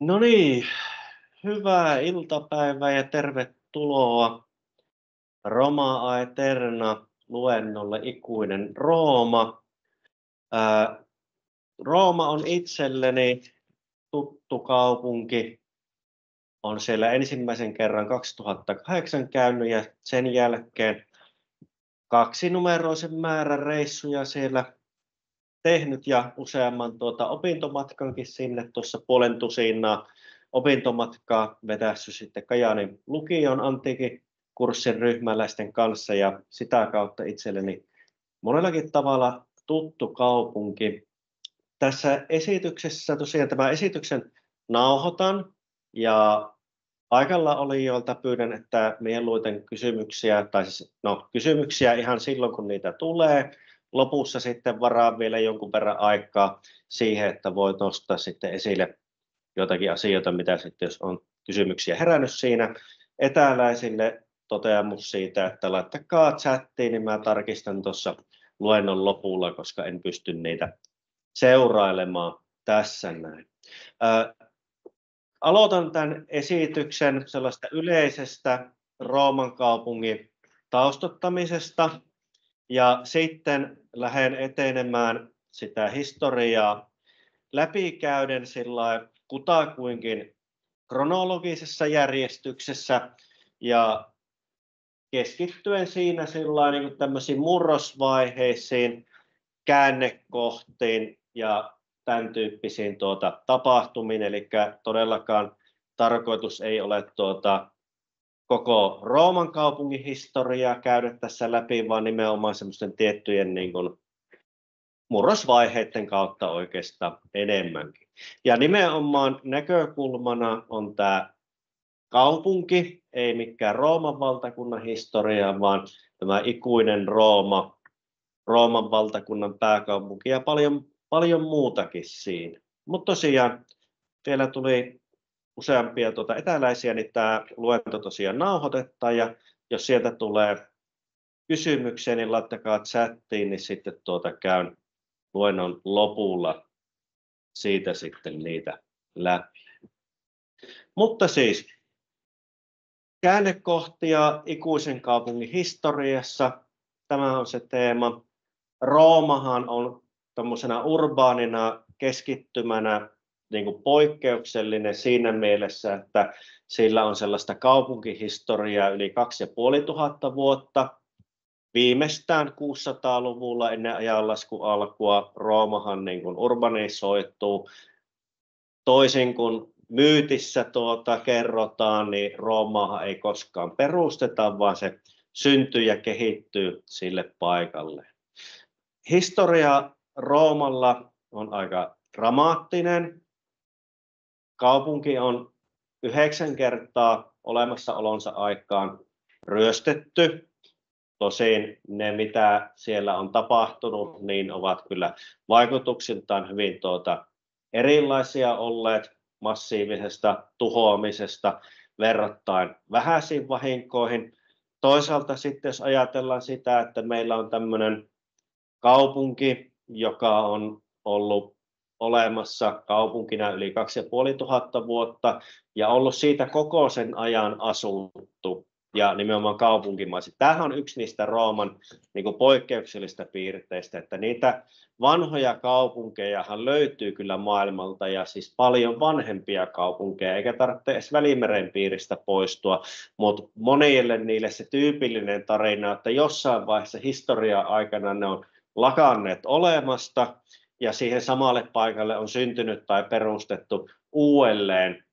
No niin, hyvää iltapäivää ja tervetuloa Roma Aeterna luennolle Ikuinen Rooma. Ää, Rooma on itselleni tuttu kaupunki. Olen siellä ensimmäisen kerran 2008 käynyt ja sen jälkeen kaksinumeroisen määrän reissuja siellä tehnyt ja useamman opintomatkankin sinne tuossa puolen tusinaa opintomatkaa vetässyt sitten Kajaanin lukion antiikin kurssin ryhmäläisten kanssa ja sitä kautta itselleni monellakin tavalla tuttu kaupunki. Tässä esityksessä tosiaan tämän esityksen nauhoitan ja paikalla olijoilta pyydän, että mieluiten kysymyksiä, tai siis, kysymyksiä ihan silloin kun niitä tulee. Lopussa sitten varaan vielä jonkun verran aikaa siihen, että voi nostaa sitten esille jotakin asioita, mitä sitten jos on kysymyksiä herännyt siinä. Etäläisille toteamus siitä, että laittakaa chattiin, niin mä tarkistan tuossa luennon lopulla, koska en pysty niitä seurailemaan tässä näin. Aloitan tämän esityksen sellaista yleisestä Rooman kaupungin taustottamisesta ja sitten lähden etenemään sitä historiaa läpikäyden sillä kutakuinkin kronologisessa järjestyksessä ja keskittyen siinä sillä niin tämmöisiin murrosvaiheisiin, käännekohtiin ja tämän tyyppisiin tapahtumiin, eli todellakaan tarkoitus ei ole koko Rooman kaupungin historiaa käydä tässä läpi, vaan nimenomaan semmoisten tiettyjen niin kuin, murrosvaiheiden kautta oikeastaan enemmänkin. Ja nimenomaan näkökulmana on tämä kaupunki, ei mikään Rooman valtakunnan historia, vaan tämä ikuinen Rooma, Rooman valtakunnan pääkaupunki ja paljon muutakin siinä. Mutta tosiaan vielä tuli useampia etäläisiä, niin tämä luento tosiaan nauhoitetaan ja jos sieltä tulee kysymyksiä, niin laittakaa chattiin, niin sitten käyn luennon lopulla siitä sitten niitä läpi. Mutta siis käännekohtia ikuisen kaupungin historiassa, tämä on se teema. Roomahan on tämmöisenä urbaanina keskittymänä niin kuin poikkeuksellinen siinä mielessä, että sillä on sellaista kaupunkihistoriaa yli 2500 vuotta. Viimeistään 600-luvulla ennen ajanlaskun alkua Roomahan niin kuin urbanisoituu. Toisin kuin myytissä kerrotaan, niin Roomaahan ei koskaan perusteta, vaan se syntyy ja kehittyy sille paikalle. Historia Roomalla on aika dramaattinen. Kaupunki on 9 kertaa olemassaolonsa aikaan ryöstetty. Tosin ne, mitä siellä on tapahtunut, niin ovat kyllä vaikutuksiltaan hyvin erilaisia olleet massiivisesta tuhoamisesta verrattain vähäisiin vahinkoihin. Toisaalta sitten, jos ajatellaan sitä, että meillä on tämmöinen kaupunki, joka on ollut olemassa kaupunkina yli 2500 vuotta ja ollut siitä koko sen ajan asuttu ja nimenomaan kaupunkimaisesti. Tämähän on yksi niistä Rooman niin kuin poikkeuksellisista piirteistä, että niitä vanhoja kaupunkejahan löytyy kyllä maailmalta ja siis paljon vanhempia kaupunkeja, eikä tarvitse edes Välimeren piiristä poistua, mutta monille niille se tyypillinen tarina, että jossain vaiheessa historian aikana ne on lakanneet olemasta ja siihen samalle paikalle on syntynyt tai perustettu uudelleen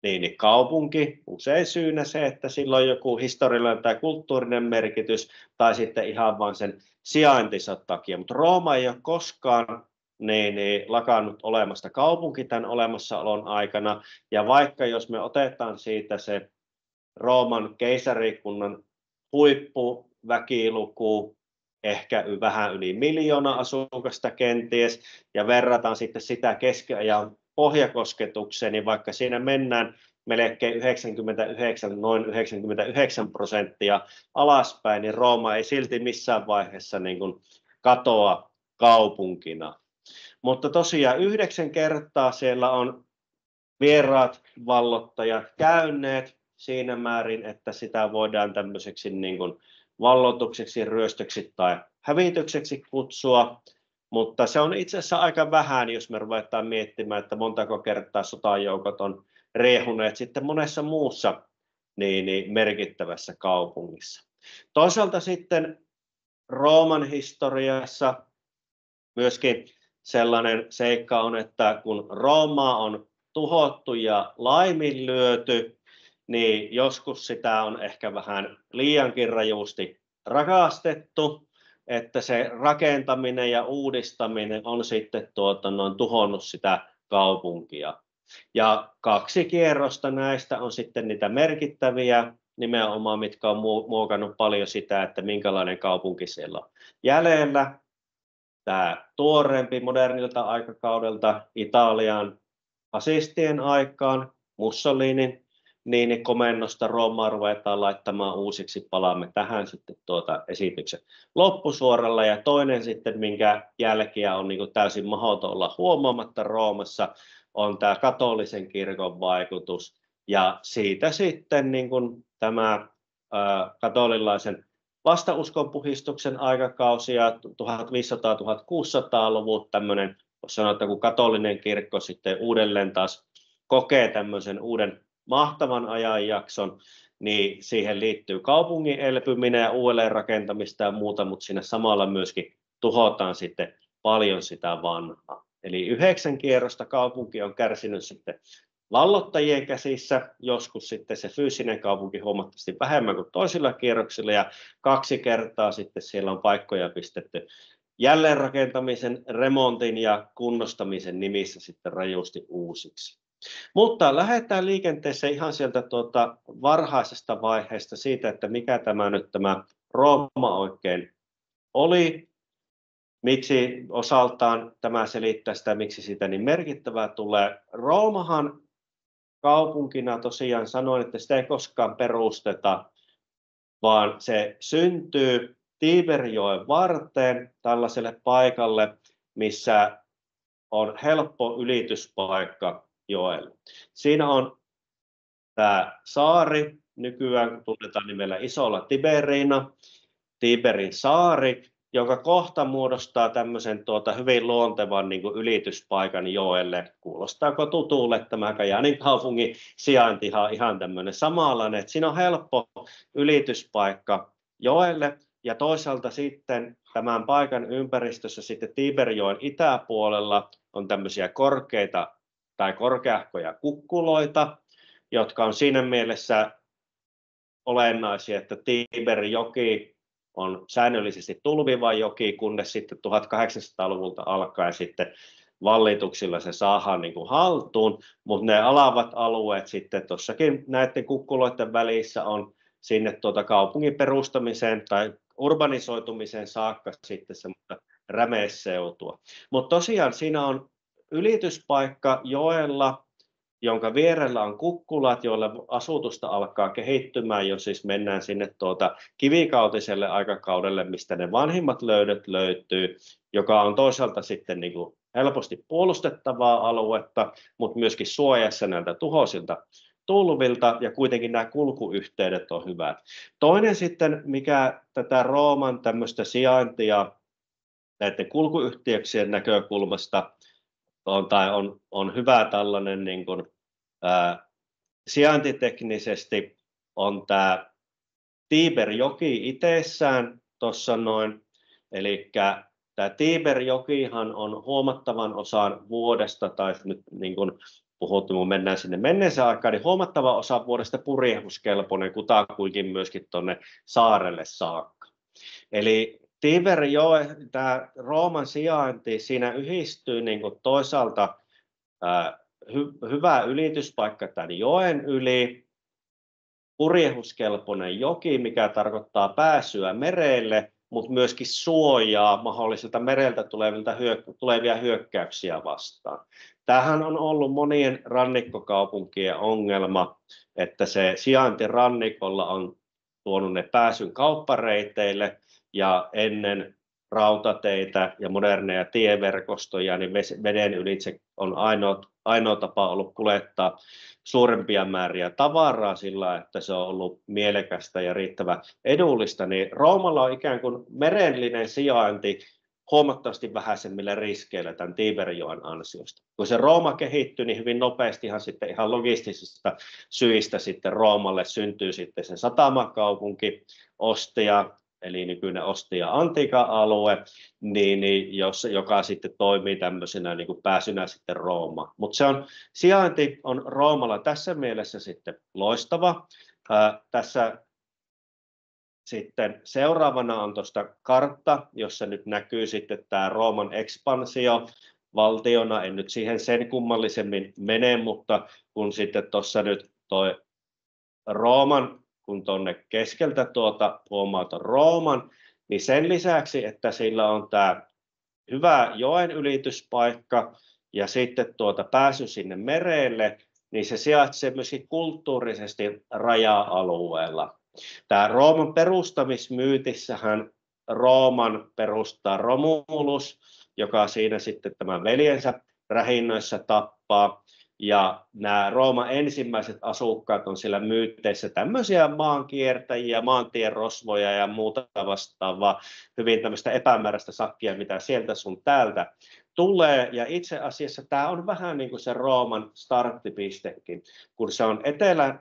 niin kaupunki, usein syynä se, että sillä on joku historiallinen tai kulttuurinen merkitys tai sitten ihan vain sen sijaintinsa takia, mutta Rooma ei ole koskaan lakannut olemasta kaupunki tämän olemassaolon aikana ja vaikka jos me otetaan siitä se Rooman keisarikunnan huippuväkiluku, ehkä vähän yli 1 miljoona asukasta kenties, ja verrataan sitten sitä keskiajan pohjakosketukseen, niin vaikka siinä mennään melkein noin 99% alaspäin, niin Rooma ei silti missään vaiheessa niin kuin katoa kaupunkina. Mutta tosiaan 9 kertaa siellä on vieraat vallottajat käyneet siinä määrin, että sitä voidaan tämmöiseksi niin kuin vallotukseksi, ryöstöksi tai hävitykseksi kutsua, mutta se on itse asiassa aika vähän, jos me ruvetaan miettimään, että montako kertaa sotajoukot on riehuneet sitten monessa muussa niin merkittävässä kaupungissa. Toisaalta sitten Rooman historiassa myöskin sellainen seikka on, että kun Roomaa on tuhottu ja laiminlyöty, niin joskus sitä on ehkä vähän liiankin rajusti rakastettu, että se rakentaminen ja uudistaminen on sitten tuhonnut sitä kaupunkia. Ja 2 kierrosta näistä on sitten niitä merkittäviä nimenomaan, mitkä on muokannut paljon sitä, että minkälainen kaupunki siellä on jäljellä. Tämä tuoreempi modernilta aikakaudelta Italian fasistien aikaan Mussolinin niin komennosta Roomaa ruvetaan laittamaan uusiksi. Palaamme tähän sitten esityksen loppusuoralla. Ja toinen sitten, minkä jälkiä on niin kuin täysin mahdoton olla huomaamatta Roomassa, on tämä katolisen kirkon vaikutus. Ja siitä sitten niin kuin tämä katolilaisen vastauskon-puhdistuksen aikakausi ja 1500-1600-luvut tämmöinen, sanoa, että kun katolinen kirkko sitten uudelleen taas kokee tämmöisen uuden mahtavan ajanjakson, niin siihen liittyy kaupungin elpyminen ja uudelleenrakentamista ja muuta, mutta siinä samalla myöskin tuhotaan sitten paljon sitä vanhaa. Eli 9 kierrosta kaupunki on kärsinyt sitten vallottajien käsissä, joskus sitten se fyysinen kaupunki huomattavasti vähemmän kuin toisilla kierroksilla, ja 2 kertaa sitten siellä on paikkoja pistetty jälleenrakentamisen, remontin ja kunnostamisen nimissä sitten rajusti uusiksi. Mutta lähdetään liikenteeseen ihan sieltä varhaisesta vaiheesta siitä, että mikä tämä Rooma oikein oli, miksi osaltaan tämä selittää sitä, miksi siitä niin merkittävää tulee. Roomahan kaupunkina tosiaan sanoin, että sitä ei koskaan perusteta, vaan se syntyy Tiberjoen varteen tällaiselle paikalle, missä on helppo ylityspaikka joelle. Siinä on tämä saari, nykyään tunnetaan nimellä Isolla Tiberina, Tiberin saari, joka kohta muodostaa tämmöisen hyvin luontevan niin kuin ylityspaikan joelle. Kuulostaako tutulle tämä Kajaanin kaupungin sijainti ihan tämmöinen samanlainen, että siinä on helppo ylityspaikka joelle, ja toisaalta sitten tämän paikan ympäristössä sitten Tiberjoen itäpuolella on tämmöisiä korkeita tai korkeahkoja kukkuloita, jotka on siinä mielessä olennaisia, että Tiberjoki on säännöllisesti tulviva joki, kunnes sitten 1800-luvulta alkaen sitten vallituksilla se saadaan niin kuin haltuun, mutta ne alavat alueet sitten tuossakin näiden kukkuloiden välissä on sinne kaupungin perustamiseen tai urbanisoitumiseen saakka sitten semmoista rämeseutua. Mutta tosiaan siinä on ylityspaikka joella, jonka vierellä on kukkulat, joilla asutusta alkaa kehittymään, jos siis mennään sinne kivikautiselle aikakaudelle, mistä ne vanhimmat löydöt löytyy, joka on toisaalta sitten niin kuin helposti puolustettavaa aluetta, mutta myöskin suojassa näiltä tuhoisilta tulvilta, ja kuitenkin nämä kulkuyhteydet on hyvät. Toinen sitten, mikä tätä Rooman tämmöistä sijaintia näiden kulkuyhteyksien näkökulmasta on hyvä tällainen niin kuin, sijaintiteknisesti, on tämä Tiberjoki itsessään tuossa noin, eli tämä Tiberjokihan on huomattavan osan vuodesta, tai nyt niin kuin puhuttiin, kun mennään sinne menneeseen aikaan, niin huomattava osa vuodesta purjehduskelpoinen kutakuinkin myöskin tuonne saarelle saakka. Eli Tiberjoe, tämä Rooman sijainti, siinä yhdistyy niin kuin toisaalta hyvä ylityspaikka tämän joen yli, purjehduskelpoinen joki, mikä tarkoittaa pääsyä merelle, mutta myöskin suojaa mahdollisilta mereltä tulevia hyökkäyksiä vastaan. Tämähän on ollut monien rannikkokaupunkien ongelma, että se sijainti rannikolla on tuonut ne pääsyn kauppareiteille, ja ennen rautateitä ja moderneja tieverkostoja, niin veden ylitse on ainoa tapa ollut kuljettaa suurempia määriä tavaraa sillä, että se on ollut mielekästä ja riittävän edullista, niin Roomalla on ikään kuin merellinen sijainti huomattavasti vähäisemmillä riskeillä tämän Tiberin ansiosta. Kun se Rooma kehittyi, niin hyvin nopeastihan sitten ihan logistisista syistä sitten Roomalle syntyy sitten se satamakaupunki, Ostia, eli nykyinen Ostia Antiikan alue, joka sitten toimii tämmöisenä niin kuin pääsynä sitten Roomaan. Mutta sijainti on Roomalla tässä mielessä sitten loistava. Tässä sitten seuraavana on tuosta kartta, jossa nyt näkyy sitten tämä Rooman ekspansio valtiona. En nyt siihen sen kummallisemmin mene, mutta kun sitten tuossa nyt toi Rooman, kun tuonne keskeltä huomaat Rooman, niin sen lisäksi, että sillä on tämä hyvä joen ylityspaikka ja sitten pääsy sinne merelle, niin se sijaitsee myöskin kulttuurisesti raja-alueella. Tämä Rooman perustamismyytissähän Rooman perustaa Romulus, joka siinä sitten tämän veljensä rähinnöissä tappaa. Ja nämä Rooman ensimmäiset asukkaat on siellä myytteissä tämmöisiä maankiertäjiä, maantierosvoja ja muuta vastaavaa, hyvin tämmöistä epämääräistä sakkia, mitä sieltä sun täältä tulee. Ja itse asiassa tämä on vähän niin kuin se Rooman starttipistekin, kun se on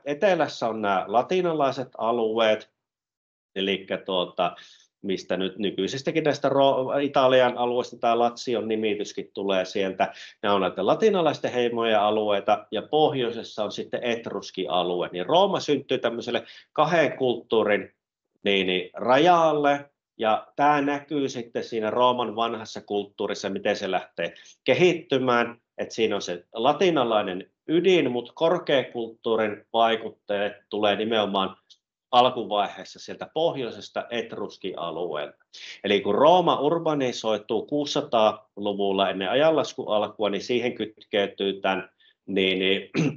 etelässä on nämä latinalaiset alueet, eli mistä nyt nykyisestäkin näistä Italian alueista tämä Lazion nimityskin tulee sieltä. Nämä on näitä latinalaisten heimojen alueita ja pohjoisessa on sitten Etruski-alue. Niin Rooma syntyy tämmöiselle kahden kulttuurin rajalle ja tämä näkyy sitten siinä Rooman vanhassa kulttuurissa, miten se lähtee kehittymään. Että siinä on se latinalainen ydin, mutta korkeakulttuurin vaikutteet tulee nimenomaan alkuvaiheessa sieltä pohjoisesta Etruski-alueelta. Eli kun Rooma urbanisoituu 600-luvulla ennen ajanlaskun alkua, niin siihen kytkeytyy tämän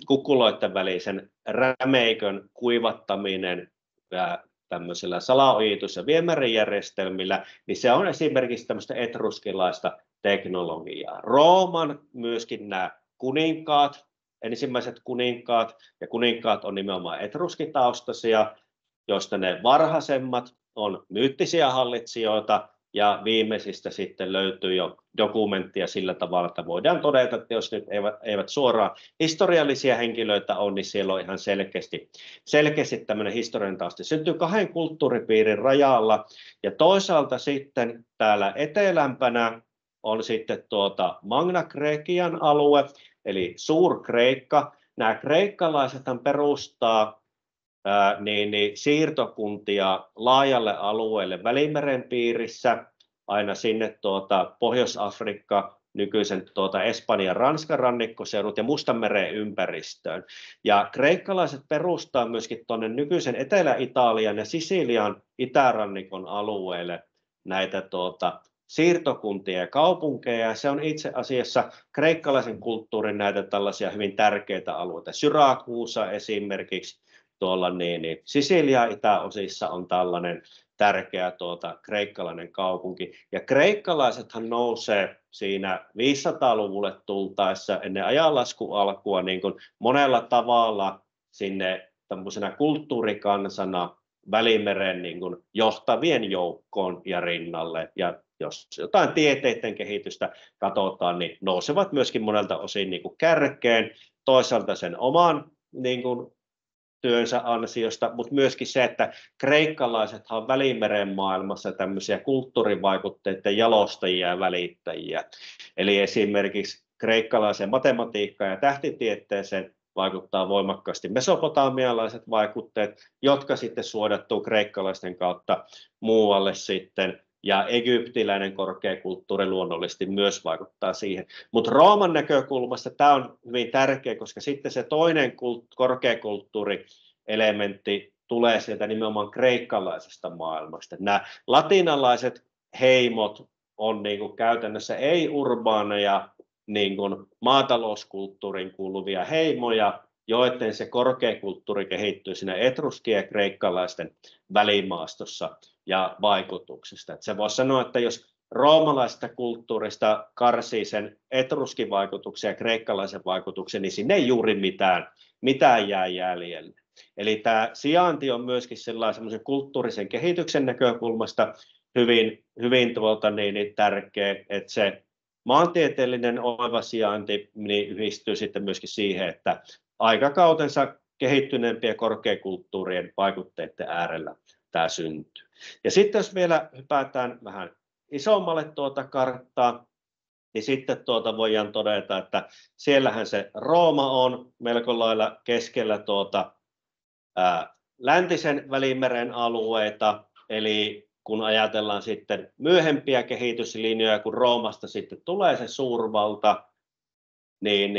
kukuloiden välisen rämeikön kuivattaminen tämmöisellä salaojitus- ja viemärijärjestelmillä, niin se on esimerkiksi tämmöistä etruskilaista teknologiaa. Rooman myöskin nämä kuninkaat, ensimmäiset kuninkaat, ja kuninkaat on nimenomaan etruskitaustaisia, joista ne varhaisemmat on myyttisiä hallitsijoita, ja viimeisistä sitten löytyy jo dokumenttia sillä tavalla, että voidaan todeta, että jos nyt eivät suoraan historiallisia henkilöitä ole, niin siellä on ihan selkeästi tämmöinen historian tausta. Syntyy kahden kulttuuripiirin rajalla, ja toisaalta sitten täällä etelämpänä on sitten Magna Graecian alue, eli Suur-Kreikka. Nämä kreikkalaisethan perustaa siirtokuntia laajalle alueelle Välimeren piirissä, aina sinne Pohjois-Afrikka, nykyisen Espanjan Ranskan rannikkoseudut ja Mustanmeren ympäristöön. Ja kreikkalaiset perustaa myöskin tuonne nykyisen Etelä-Italian ja Sisilian itärannikon alueelle näitä siirtokuntia ja kaupunkeja. Se on itse asiassa kreikkalaisen kulttuurin näitä tällaisia hyvin tärkeitä alueita. Syrakuusa esimerkiksi tuolla Sisilian itäosissa on tällainen tärkeä kreikkalainen kaupunki. Ja kreikkalaisethan nousee siinä 500-luvulle tultaessa ennen ajanlaskun alkua niin kuin monella tavalla sinne tämmöisenä kulttuurikansana Välimeren niin kuin johtavien joukkoon ja rinnalle. Ja jos jotain tieteiden kehitystä katsotaan, niin nousevat myöskin monelta osin niin kuin kärkeen, toisaalta sen oman niin kuin työnsä ansiosta, mutta myöskin se, että kreikkalaisethan on Välimeren maailmassa tämmöisiä kulttuurivaikutteiden jalostajia ja välittäjiä. Eli esimerkiksi kreikkalaiseen matematiikkaan ja tähtitieteeseen vaikuttaa voimakkaasti mesopotamialaiset vaikutteet, jotka sitten suodattuu kreikkalaisten kautta muualle sitten. Ja egyptiläinen korkeakulttuuri luonnollisesti myös vaikuttaa siihen. Mutta Rooman näkökulmasta tämä on hyvin tärkeä, koska sitten se toinen korkeakulttuurielementti tulee sieltä nimenomaan kreikkalaisesta maailmasta. Nämä latinalaiset heimot on niinku käytännössä ei-urbaaneja niinku maatalouskulttuuriin kuuluvia heimoja, joiden se korkeakulttuuri kehittyy siinä etruskien ja kreikkalaisten välimaastossa ja vaikutuksista. Et se voisi sanoa, että jos roomalaisesta kulttuurista karsii sen etruskin vaikutuksen ja kreikkalaisen vaikutuksen, niin sinne ei juuri mitään jää jäljelle. Eli tämä sijainti on myöskin semmoisen kulttuurisen kehityksen näkökulmasta hyvin tärkeä, että se maantieteellinen oiva sijainti niin yhdistyy sitten myöskin siihen, että aikakautensa kehittyneempien korkeakulttuurien vaikutteiden äärellä tämä syntyy. Ja sitten jos vielä hypätään vähän isommalle karttaa, niin sitten voidaan todeta, että siellähän se Rooma on melko lailla keskellä läntisen Välimeren alueita, eli kun ajatellaan sitten myöhempiä kehityslinjoja, kun Roomasta sitten tulee se suurvalta, niin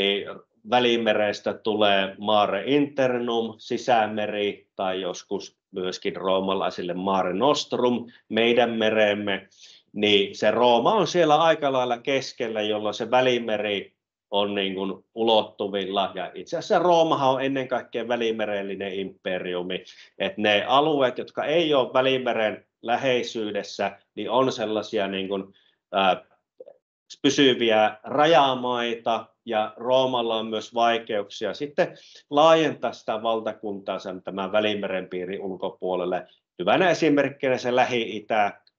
Välimerestä tulee Mare Internum, sisämeri, tai joskus myöskin roomalaisille Mare Nostrum, meidän meremme, niin se Rooma on siellä aika lailla keskellä, jolloin se Välimeri on niin kuin ulottuvilla, ja itse asiassa Roomahan on ennen kaikkea välimerellinen imperiumi, että ne alueet, jotka ei ole Välimeren läheisyydessä, niin on sellaisia niin kuin, pysyviä rajamaita, ja Roomalla on myös vaikeuksia sitten laajentaa sitä valtakuntaa tämän Välimeren piirin ulkopuolelle. Hyvänä esimerkkinä se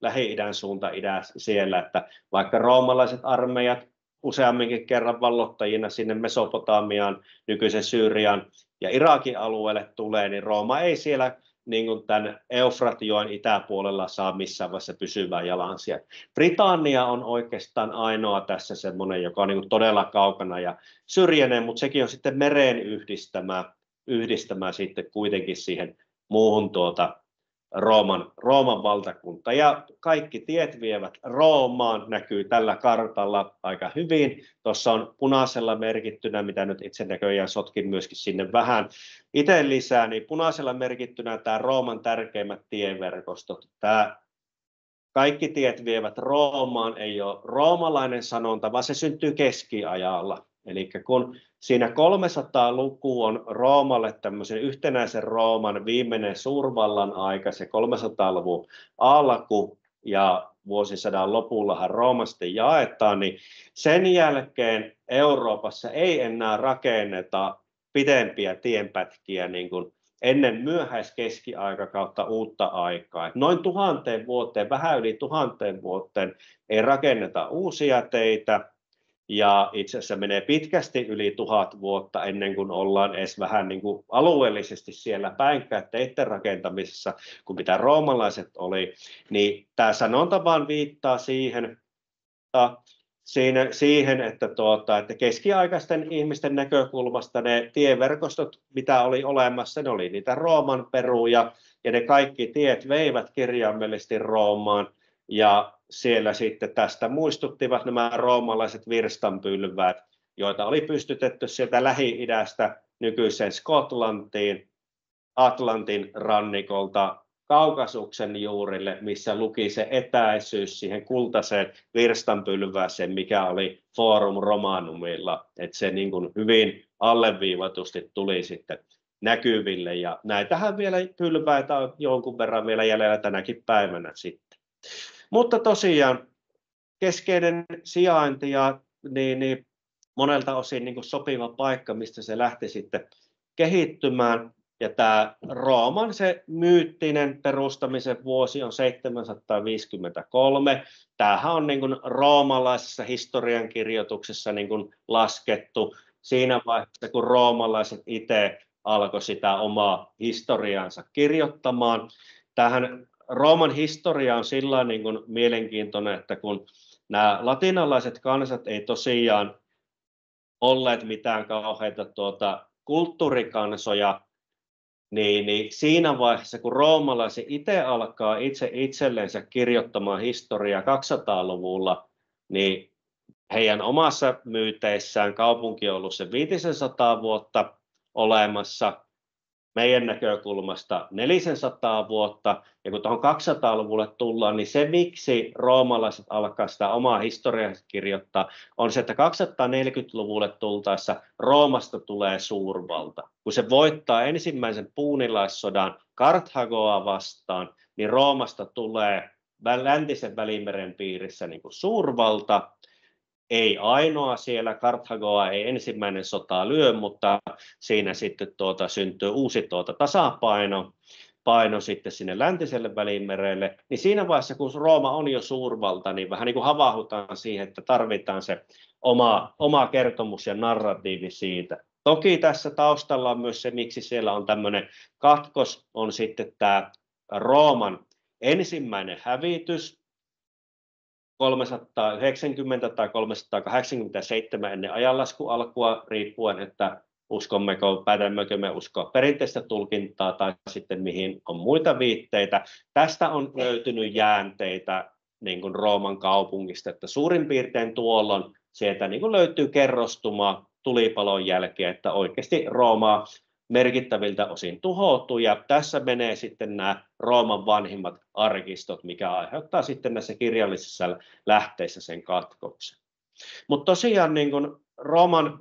Lähi-idän suunta siellä, että vaikka roomalaiset armeijat useamminkin kerran vallottajina sinne Mesopotamiaan, nykyisen Syyrian ja Irakin alueelle tulee, niin Rooma ei siellä niin kuin tämän Eufratjoen itäpuolella saa missään vaiheessa pysyvää jalansijaa. Britannia on oikeastaan ainoa tässä semmoinen, joka on niin kuin todella kaukana ja syrjäinen, mutta sekin on sitten mereen yhdistämä sitten kuitenkin siihen muuhun Rooman valtakunta. Ja kaikki tiet vievät Roomaan, näkyy tällä kartalla aika hyvin. Tuossa on punaisella merkittynä, mitä nyt itse näköjään sotkin myöskin sinne vähän itse lisää, niin punaisella merkittynä tämä Rooman tärkeimmät tieverkostot. Tämä kaikki tiet vievät Roomaan, ei ole roomalainen sanonta, vaan se syntyy keskiajalla. Eli kun siinä 300-luku on Roomalle tämmöisen yhtenäisen Rooman viimeinen suurvallan aika, se 300-luvun alku ja vuosisadan lopullahan Rooma sitten jaetaan, niin sen jälkeen Euroopassa ei enää rakenneta pidempiä tienpätkiä niin kuin ennen myöhäiskeskiaikakautta uutta aikaa. Et noin 1000 vuoteen, vähän yli 1000 vuoteen ei rakenneta uusia teitä, ja itse asiassa menee pitkästi yli 1000 vuotta ennen kuin ollaan edes vähän niin kuin alueellisesti siellä päinkään teiden rakentamisessa, kun mitä roomalaiset oli, niin tämä sanonta vaan viittaa siihen, että keskiaikaisten ihmisten näkökulmasta ne tieverkostot, mitä oli olemassa, ne oli niitä Rooman peruja, ja ne kaikki tiet veivät kirjaimellisesti Roomaan, ja siellä sitten tästä muistuttivat nämä roomalaiset virstanpylväät, joita oli pystytetty sieltä Lähi-idästä nykyiseen Skotlantiin, Atlantin rannikolta Kaukasuksen juurille, missä luki se etäisyys siihen kultaiseen virstanpylvääseen, mikä oli Forum Romanumilla, että se niin kuin hyvin alleviivatusti tuli sitten näkyville, ja näitähän vielä pylväitä on jonkun verran vielä jäljellä tänäkin päivänä sitten. Mutta tosiaan keskeinen sijainti ja niin monelta osin niin kuin sopiva paikka, mistä se lähti sitten kehittymään. Ja tämä Rooman se myyttinen perustamisen vuosi on 753. Tämähän on niin kuin roomalaisessa historiankirjoituksessa niin kuin laskettu siinä vaiheessa, kun roomalaiset itse alkoi sitä omaa historiaansa kirjoittamaan. Tähän Rooman historia on sillä niin kuin mielenkiintoinen, että kun nämä latinalaiset kansat ei tosiaan olleet mitään kauheita kulttuurikansoja, niin siinä vaiheessa, kun roomalaiset itse alkaa itsellensä kirjoittamaan historiaa 200-luvulla, niin heidän omassa myyteissään kaupunki on ollut se 500 vuotta olemassa, meidän näkökulmasta 400 vuotta, ja kun tuohon 200-luvulle tullaan, niin se miksi roomalaiset alkaa sitä omaa historiansa kirjoittaa, on se, että 240-luvulle tultaessa Roomasta tulee suurvalta. Kun se voittaa ensimmäisen puunilaissodan Karthagoa vastaan, niin Roomasta tulee läntisen Välimeren piirissä niin kuin suurvalta, ei ainoa siellä, Karthagoa ei ensimmäinen sota lyö, mutta siinä sitten syntyy uusi tasapaino sitten sinne läntiselle Välimerelle, niin siinä vaiheessa, kun Rooma on jo suurvalta, niin vähän niin kuin havahdutaan siihen, että tarvitaan se oma kertomus ja narratiivi siitä. Toki tässä taustalla on myös se, miksi siellä on tämmöinen katkos, on sitten tämä Rooman ensimmäinen hävitys, 390 tai 387 ennen ajanlaskun alkua, riippuen, että päätämmekö me uskoa perinteistä tulkintaa tai sitten mihin on muita viitteitä. Tästä on löytynyt jäänteitä niin kuin Rooman kaupungista, että suurin piirtein tuolloin sieltä niin kuin löytyy kerrostuma tulipalon jälkeen, että oikeasti Rooma merkittäviltä osin tuhoutuu, ja tässä menee sitten nämä Rooman vanhimmat arkistot, mikä aiheuttaa sitten näissä kirjallisissa lähteissä sen katkoksen. Mutta tosiaan niin kun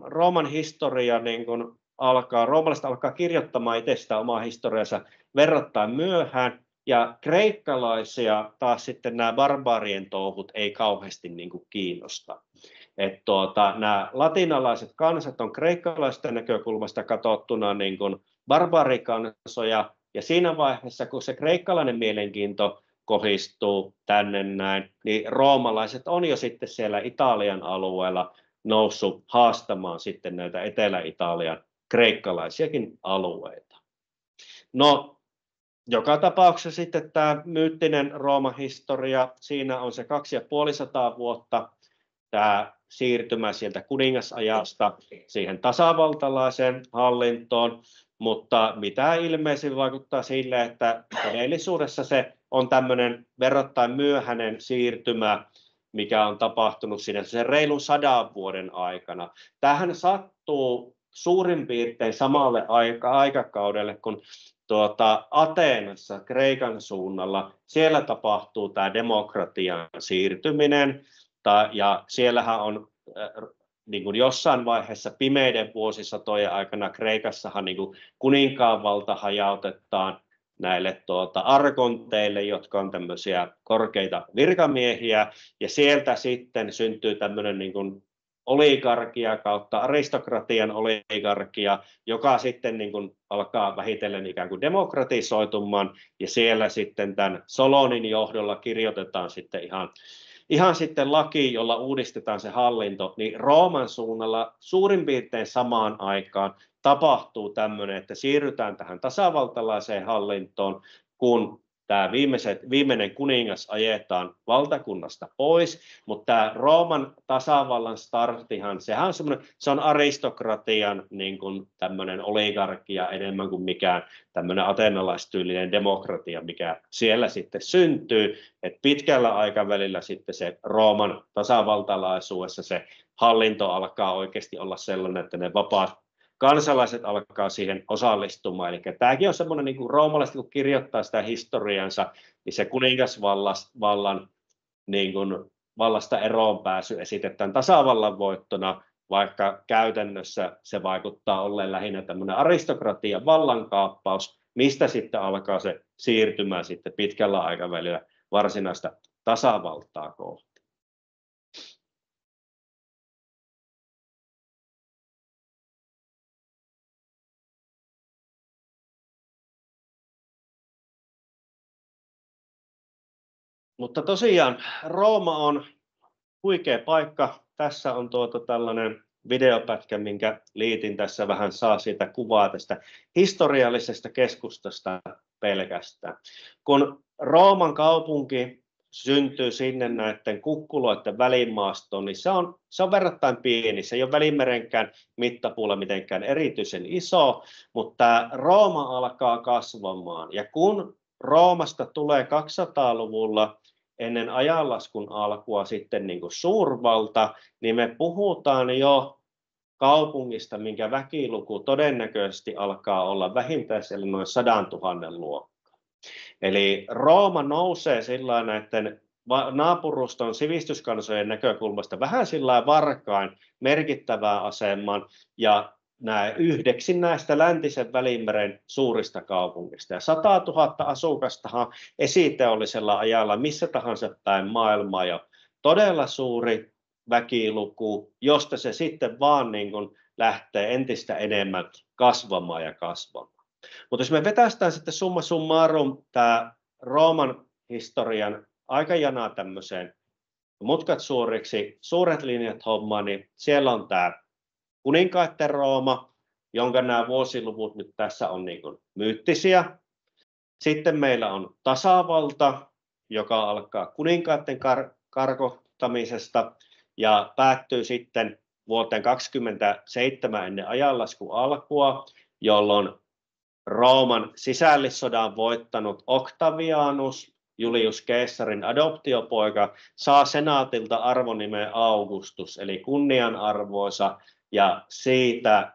Rooman historia niin kun roomalaiset alkaa kirjoittamaan itsestään omaa historiansa verrattain myöhään, ja kreikkalaisia taas sitten nämä barbaarien touhut ei kauheasti niin kun kiinnosta. Nämä latinalaiset kansat on kreikkalaisten näkökulmasta katsottuna niin kuin barbaarikansoja, ja siinä vaiheessa, kun se kreikkalainen mielenkiinto kohdistuu tänne näin, niin roomalaiset on jo sitten siellä Italian alueella noussut haastamaan sitten näitä Etelä-Italian kreikkalaisiakin alueita. No, joka tapauksessa sitten tämä myyttinen Rooman historia, siinä on se 250 vuotta, tämä siirtymä sieltä kuningasajasta siihen tasavaltalaiseen hallintoon, mutta mitä ilmeisin vaikuttaa sille, että todellisuudessa se on tämmöinen verrattain myöhäinen siirtymä, mikä on tapahtunut siinä sen reilun 100 vuoden aikana. Tämähän sattuu suurin piirtein samalle aikakaudelle, kun Ateenassa, Kreikan suunnalla, siellä tapahtuu tämä demokratian siirtyminen, ja siellähän on niin kuin jossain vaiheessa pimeiden vuosisatojen aikana Kreikassahan niin kuin kuninkaan valta hajautetaan näille arkonteille, jotka on tämmöisiä korkeita virkamiehiä, ja sieltä sitten syntyy tämmöinen niin kuin oligarkia kautta aristokratian oligarkia, joka sitten niin kuin alkaa vähitellen ikään kuin demokratisoitumaan, ja siellä sitten tämän Solonin johdolla kirjoitetaan sitten ihan sitten laki, jolla uudistetaan se hallinto, niin Rooman suunnalla suurin piirtein samaan aikaan tapahtuu tämmöinen, että siirrytään tähän tasavaltalaiseen hallintoon, kun tämä viimeinen kuningas ajetaan valtakunnasta pois, mutta tämä Rooman tasavallan starttihan, se on aristokratian niin kuin tämmöinen oligarkia enemmän kuin mikään tämmöinen ateenalaistyylinen demokratia, mikä siellä sitten syntyy, että pitkällä aikavälillä sitten se Rooman tasavaltalaisuudessa se hallinto alkaa oikeasti olla sellainen, että ne vapaat kansalaiset alkaa siihen osallistumaan. Eli tämäkin on semmoinen, niin kuin roomalaiset kun kirjoittaa sitä historiansa, niin se kuningasvallan niin kuin vallasta eroon pääsy esitetään tasavallan voittona, vaikka käytännössä se vaikuttaa olleen lähinnä tämmöinen aristokratian vallankaappaus, mistä sitten alkaa se siirtymään sitten pitkällä aikavälillä varsinaista tasavaltaa kohti. Mutta tosiaan Rooma on huikea paikka. Tässä on tällainen videopätkä, minkä liitin tässä vähän saa siitä kuvaa tästä historiallisesta keskustasta pelkästään. Kun Rooman kaupunki syntyy sinne näiden kukkuloiden välimaastoon, niin se on verrattain pieni. Se ei ole Välimerenkään mittapuulla mitenkään erityisen iso, mutta Rooma alkaa kasvamaan. Ja kun Roomasta tulee 200-luvulla ennen ajanlaskun alkua sitten niin kuin suurvalta, niin me puhutaan jo kaupungista, minkä väkiluku todennäköisesti alkaa olla vähintään siellä noin 100 000 luokkaa. Eli Rooma nousee sillä näiden naapuruston sivistyskansojen näkökulmasta vähän sillä varkain merkittävään asemaan, ja yhdeksi näistä läntisen Välimeren suurista kaupungista. Ja 100 000 asukastahan esiteollisella ajalla missä tahansa päin maailmaa jo todella suuri väkiluku, josta se sitten vaan niin kuin lähtee entistä enemmän kasvamaan ja kasvamaan. Mutta jos me vetästään sitten summa summarum tämä Rooman historian aikajana tämmöiseen mutkat suoriksi, suuret linjat hommaan, niin siellä on tämä kuninkaiden Rooma, jonka nämä vuosiluvut nyt tässä on niin kuin myyttisiä. Sitten meillä on tasavalta, joka alkaa kuninkaiden karkottamisesta ja päättyy sitten vuoteen 27 ennen ajanlaskun alkua, jolloin Rooman sisällissodan voittanut Octavianus, Julius Caesarin adoptiopoika, saa senaatilta arvonimen Augustus, eli kunnianarvoisa, ja siitä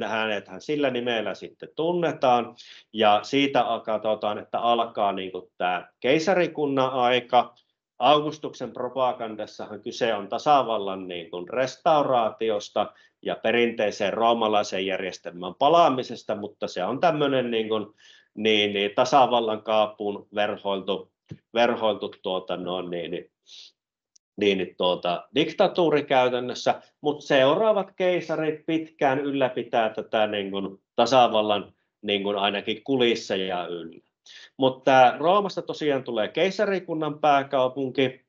hänethän sillä nimellä sitten tunnetaan, ja siitä katsotaan, että alkaa niin kuin tämä keisarikunnan aika. Augustuksen propagandassahan kyse on tasavallan niin kuin restauraatiosta ja perinteiseen roomalaisen järjestelmän palaamisesta, mutta se on tämmöinen niin tasavallan kaapuun verhoiltu diktatuuri käytännössä, mutta seuraavat keisarit pitkään ylläpitää tätä niin kuin tasavallan niin kuin ainakin kulisseja yllä. Mutta Roomasta tosiaan tulee keisarikunnan pääkaupunki,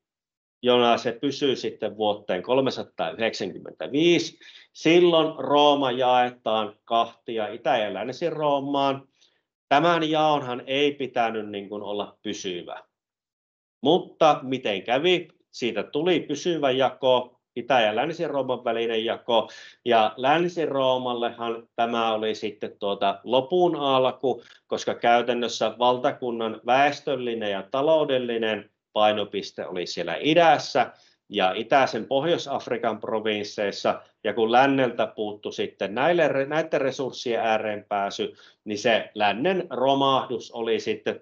jona se pysyy sitten vuoteen 395. Silloin Rooma jaetaan kahtia Itä- ja Länsi-Roomaan. Tämän jaonhan ei pitänyt niin kuin olla pysyvä. Mutta miten kävi? Siitä tuli pysyvä jako, Itä- ja Länsi-Rooman välinen jako, ja Länsi-Roomallehan tämä oli sitten lopun alku, koska käytännössä valtakunnan väestöllinen ja taloudellinen painopiste oli siellä idässä ja itäisen Pohjois-Afrikan provinsseissa, ja kun länneltä puuttui sitten näiden resurssien ääreen pääsy, niin se lännen romahdus oli sitten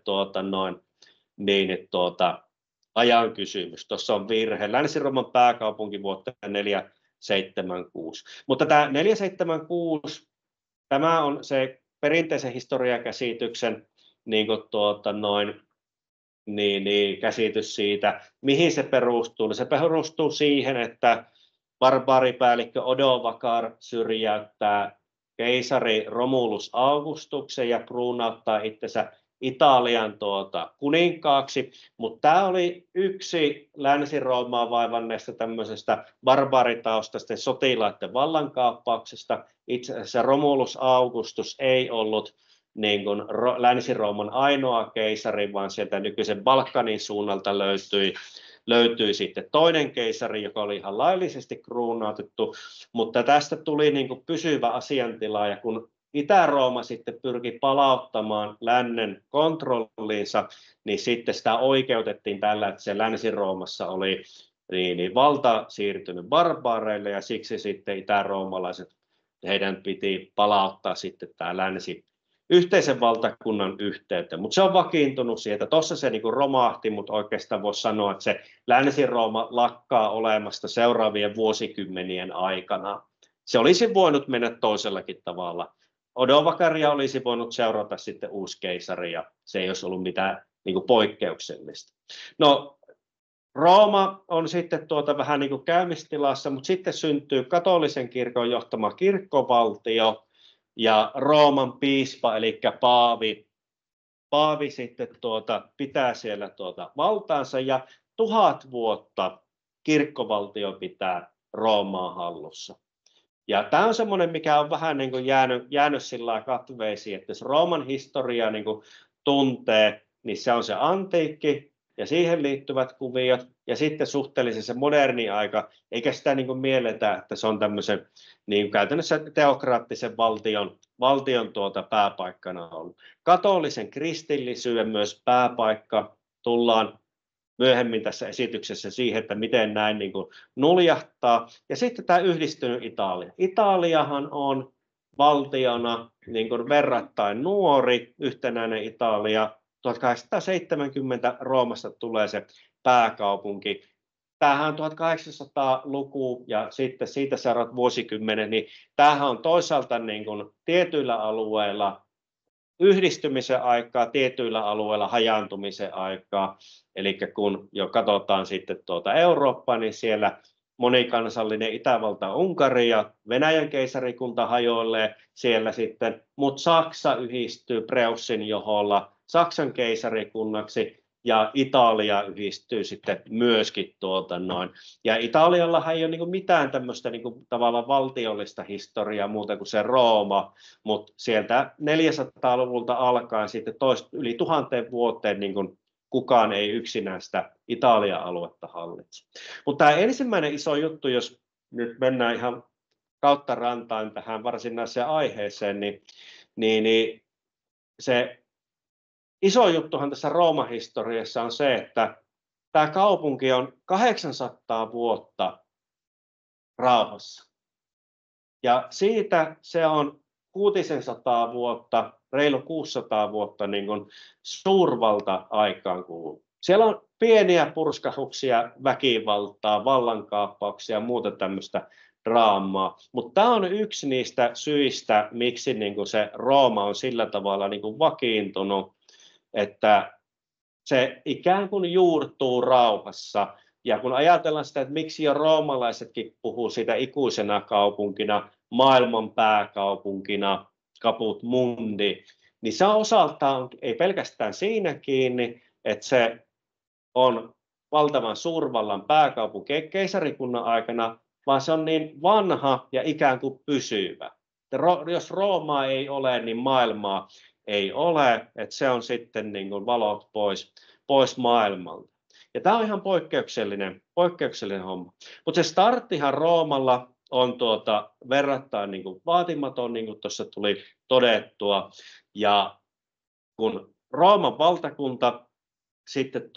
ajan kysymys. Tuossa on virhe. Länsi-Rooman pääkaupunki vuotta 476. Mutta tämä 476, tämä on se perinteisen historiakäsityksen käsitys siitä, mihin se perustuu. Se perustuu siihen, että barbaaripäällikkö Odovacar syrjäyttää keisari Romulus Augustuksen ja kruunauttaa itsensä Italian kuninkaaksi, mutta tämä oli yksi Länsi-Roomaa vaivanneesta tämmöisestä barbaaritaustaisten sotilaiden vallankaappauksesta. Itse asiassa Romulus Augustus ei ollut niin kuin Länsi-Rooman ainoa keisari, vaan sieltä nykyisen Balkanin suunnalta löytyi sitten toinen keisari, joka oli ihan laillisesti kruunautettu, mutta tästä tuli niin kuin pysyvä asiantila, ja kun Itä-Rooma sitten pyrki palauttamaan lännen kontrolliinsa, niin sitten sitä oikeutettiin tällä, että se Länsi-Roomassa oli valta siirtynyt barbaareille, ja siksi sitten itä-roomalaiset, heidän piti palauttaa sitten tämä länsi yhteisen valtakunnan yhteyteen, mutta se on vakiintunut sieltä. Tuossa se niin kuin romahti, mutta oikeastaan voisi sanoa, että se Länsi-Rooma lakkaa olemasta seuraavien vuosikymmenien aikana. Se olisi voinut mennä toisellakin tavalla. Odovacaria olisi voinut seurata sitten uusi keisari, ja se ei olisi ollut mitään niin kuin poikkeuksellista. No, Rooma on sitten vähän niin kuin käymistilassa, mutta sitten syntyy katolisen kirkon johtama kirkkovaltio, ja Rooman piispa, eli paavi sitten pitää siellä valtaansa, ja 1000 vuotta kirkkovaltio pitää Roomaa hallussa. Ja tämä on semmoinen, mikä on vähän niin kuin jäänyt sillä katveisiin, että jos Rooman historiaa niin kuin tuntee, niin se on se antiikki ja siihen liittyvät kuviot, ja sitten suhteellisen se moderni aika, eikä sitä niin kuin mielletä, että se on tämmöisen niin käytännössä teokraattisen valtion pääpaikkana ollut. Katolisen kristillisyyden myös pääpaikka, tullaan myöhemmin tässä esityksessä siihen, että miten näin niin kuin nuljahtaa. Ja sitten tämä yhdistynyt Italia. Italiahan on valtiona niin kuin verrattain nuori, yhtenäinen Italia. 1870 Roomasta tulee se pääkaupunki. tämähän on 1800-luku ja sitten siitä seuraavat vuosikymmenet, niin tämähän on toisaalta niin kuin tietyillä alueilla yhdistymisen aikaa, tietyillä alueilla hajaantumisen aikaa. Eli kun jo katsotaan sitten Eurooppaa, niin siellä monikansallinen Itävalta, Unkari ja Venäjän keisarikunta hajoilee siellä sitten, mutta Saksa yhdistyy Preussin johdolla Saksan keisarikunnaksi ja Italia yhdistyy sitten myöskin Ja Italiallahan ei ole niin mitään tämmöistä niin tavallaan valtiollista historiaa muuta kuin se Rooma, mutta sieltä 400-luvulta alkaen sitten yli 1000 vuoteen niin kukaan ei yksinään sitä Italian aluetta hallitse. Mutta tämä ensimmäinen iso juttu, jos nyt mennään ihan kautta rantain tähän varsinaiseen aiheeseen, niin se iso juttuhan tässä Rooman historiassa on se, että tämä kaupunki on 800 vuotta rauhassa. Ja siitä se on 600 vuotta, reilu 600 vuotta niin kuin suurvalta-aikaan kuluu. Siellä on pieniä purskahuksia, väkivaltaa, vallankaappauksia ja muuta tämmöistä draamaa. Mutta tämä on yksi niistä syistä, miksi niin kuin se Rooma on sillä tavalla niin kuin vakiintunut, että se ikään kuin juurtuu rauhassa. Ja kun ajatellaan sitä, että miksi jo roomalaisetkin puhuu siitä ikuisena kaupunkina, maailman pääkaupunkina, caput mundi, niin se osaltaan ei pelkästään siinä kiinni, että se on valtavan suurvallan pääkaupunki keisarikunnan aikana, vaan se on niin vanha ja ikään kuin pysyvä. Jos Roomaa ei ole, niin maailmaa ei ole, että se on sitten niin kuin valot pois maailmalta. Ja tämä on ihan poikkeuksellinen homma. Mutta se starttihan Roomalla on verrattain niin kuin vaatimaton, niin kuin tuossa tuli todettua. Ja kun Rooman valtakunta sitten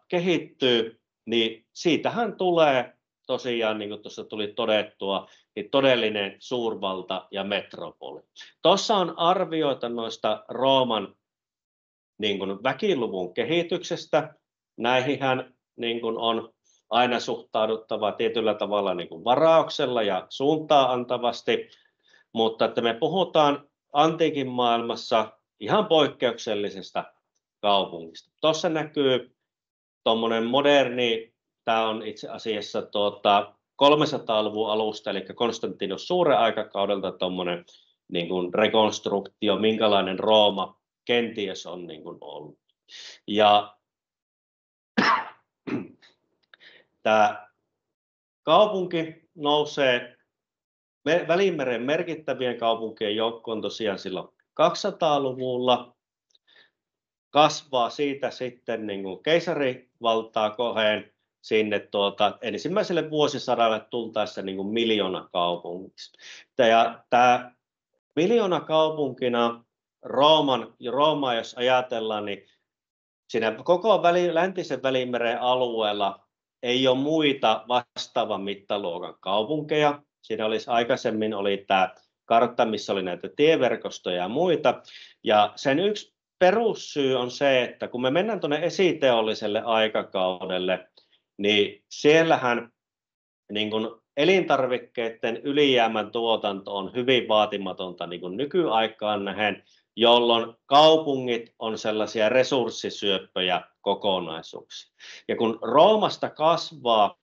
kehittyy, niin siitähän tulee tosiaan, niin kuin tuossa tuli todettua, niin todellinen suurvalta ja metropoli. Tuossa on arvioita noista Rooman niin kuin väkiluvun kehityksestä. Näihinhän niin kuin on aina suhtauduttava tietyllä tavalla niin kuin varauksella ja suuntaa antavasti, mutta että me puhutaan antiikin maailmassa ihan poikkeuksellisesta kaupungista. Tuossa näkyy tuommoinen moderni, tämä on itse asiassa 300-luvun alusta, eli Konstantinus suuren aikakaudelta tuommoinen niin kuin rekonstruktio, minkälainen Rooma kenties on niin kuin ollut. Ja tämä kaupunki nousee Välimeren merkittävien kaupunkien joukkoon tosiaan silloin 200-luvulla, kasvaa siitä sitten niin kuin keisarivaltaa koheen sinne ensimmäiselle vuosisadalle tultaessa niin kuin miljoonakaupungiksi. Ja tämä miljoonakaupunkina Roomaa, jos ajatellaan, niin siinä koko läntisen Välimeren alueella ei ole muita vastaavan mittaluokan kaupunkeja. Siinä aikaisemmin oli tämä kartta, missä oli näitä tieverkostoja ja muita. Ja sen yksi perussyy on se, että kun me mennään tuonne esiteolliselle aikakaudelle, niin siellähän niin kun elintarvikkeiden ylijäämän tuotanto on hyvin vaatimatonta niin kun nykyaikaan nähen, jolloin kaupungit on sellaisia resurssisyöppöjä kokonaisuuksia. Ja kun Roomasta kasvaa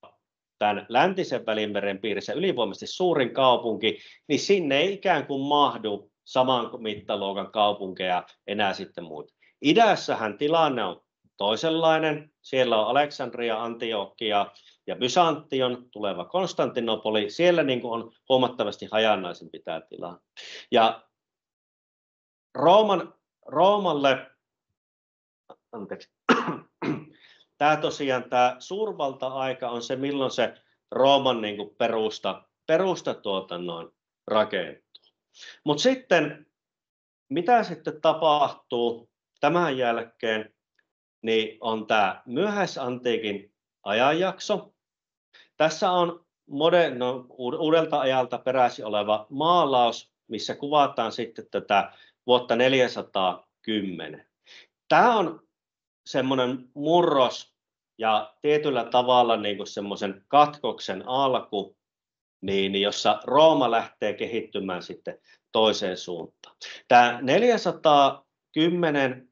tämän läntisen Välimeren piirissä ylivoimaisesti suurin kaupunki, niin sinne ei ikään kuin mahdu saman mittaluokan kaupunkeja enää sitten muita. Idässähän tilanne on toisenlainen. Siellä on Aleksandria, Antiokia ja Bysantion tuleva Konstantinopoli. Siellä niin kuin on huomattavasti hajanaisempi tämä tilanne. Ja Roomalle, tämä tosiaan tämä suurvalta-aika on se, milloin se Rooman niin kuin perusta rakentuu. Mutta sitten, mitä sitten tapahtuu tämän jälkeen, niin on tämä myöhäisantiikin ajanjakso. Tässä on uudelta ajalta peräisin oleva maalaus, missä kuvataan sitten tätä vuotta 410. Tämä on semmoinen murros ja tietyllä tavalla niin kuin semmoisen katkoksen alku, niin jossa Rooma lähtee kehittymään sitten toiseen suuntaan. Tämä 410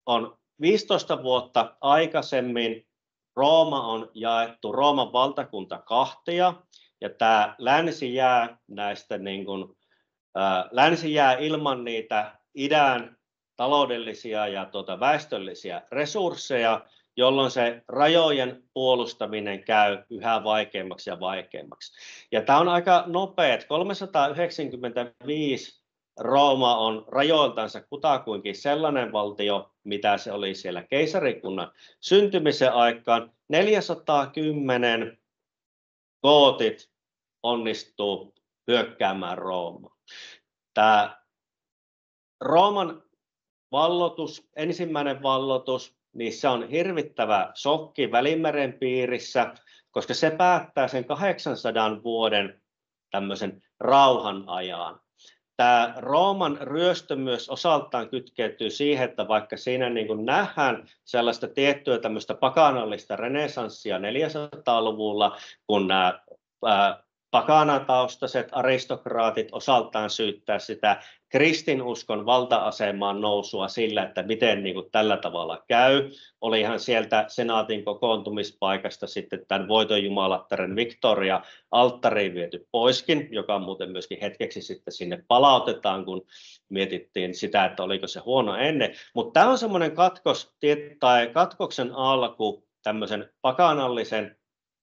on 15 vuotta aikaisemmin. Rooma on jaettu Rooman valtakunta kahtia, ja tämä länsi jää länsi jää ilman niitä idän taloudellisia ja väestöllisiä resursseja, jolloin se rajojen puolustaminen käy yhä vaikeammaksi ja vaikeammaksi. Ja tämä on aika nopea, että 395 Rooma on rajoiltansa kutakuinkin sellainen valtio, mitä se oli siellä keisarikunnan syntymisen aikaan. 410 gootit onnistuu hyökkäämään Roomaan. Tämä Rooman valloitus, ensimmäinen valloitus, niin se on hirvittävä shokki Välimeren piirissä, koska se päättää sen 800 vuoden tämmöisen rauhan ajan. Tämä Rooman ryöstö myös osaltaan kytkeytyy siihen, että vaikka siinä niin kuin nähdään sellaista tiettyä tämmöistä pakanallista renesanssia 400-luvulla, kun nämä pakanataustaiset aristokraatit osaltaan syyttää sitä kristinuskon valta-asemaan nousua sillä, että miten niin kuin tällä tavalla käy. Olihan sieltä senaatin kokoontumispaikasta sitten tämän voitonjumalattaren Victoria alttariin viety poiskin, joka muuten myöskin hetkeksi sitten sinne palautetaan, kun mietittiin sitä, että oliko se huono ennen. Mutta tämä on semmoinen katkoksen alku tämmöisen pakanallisen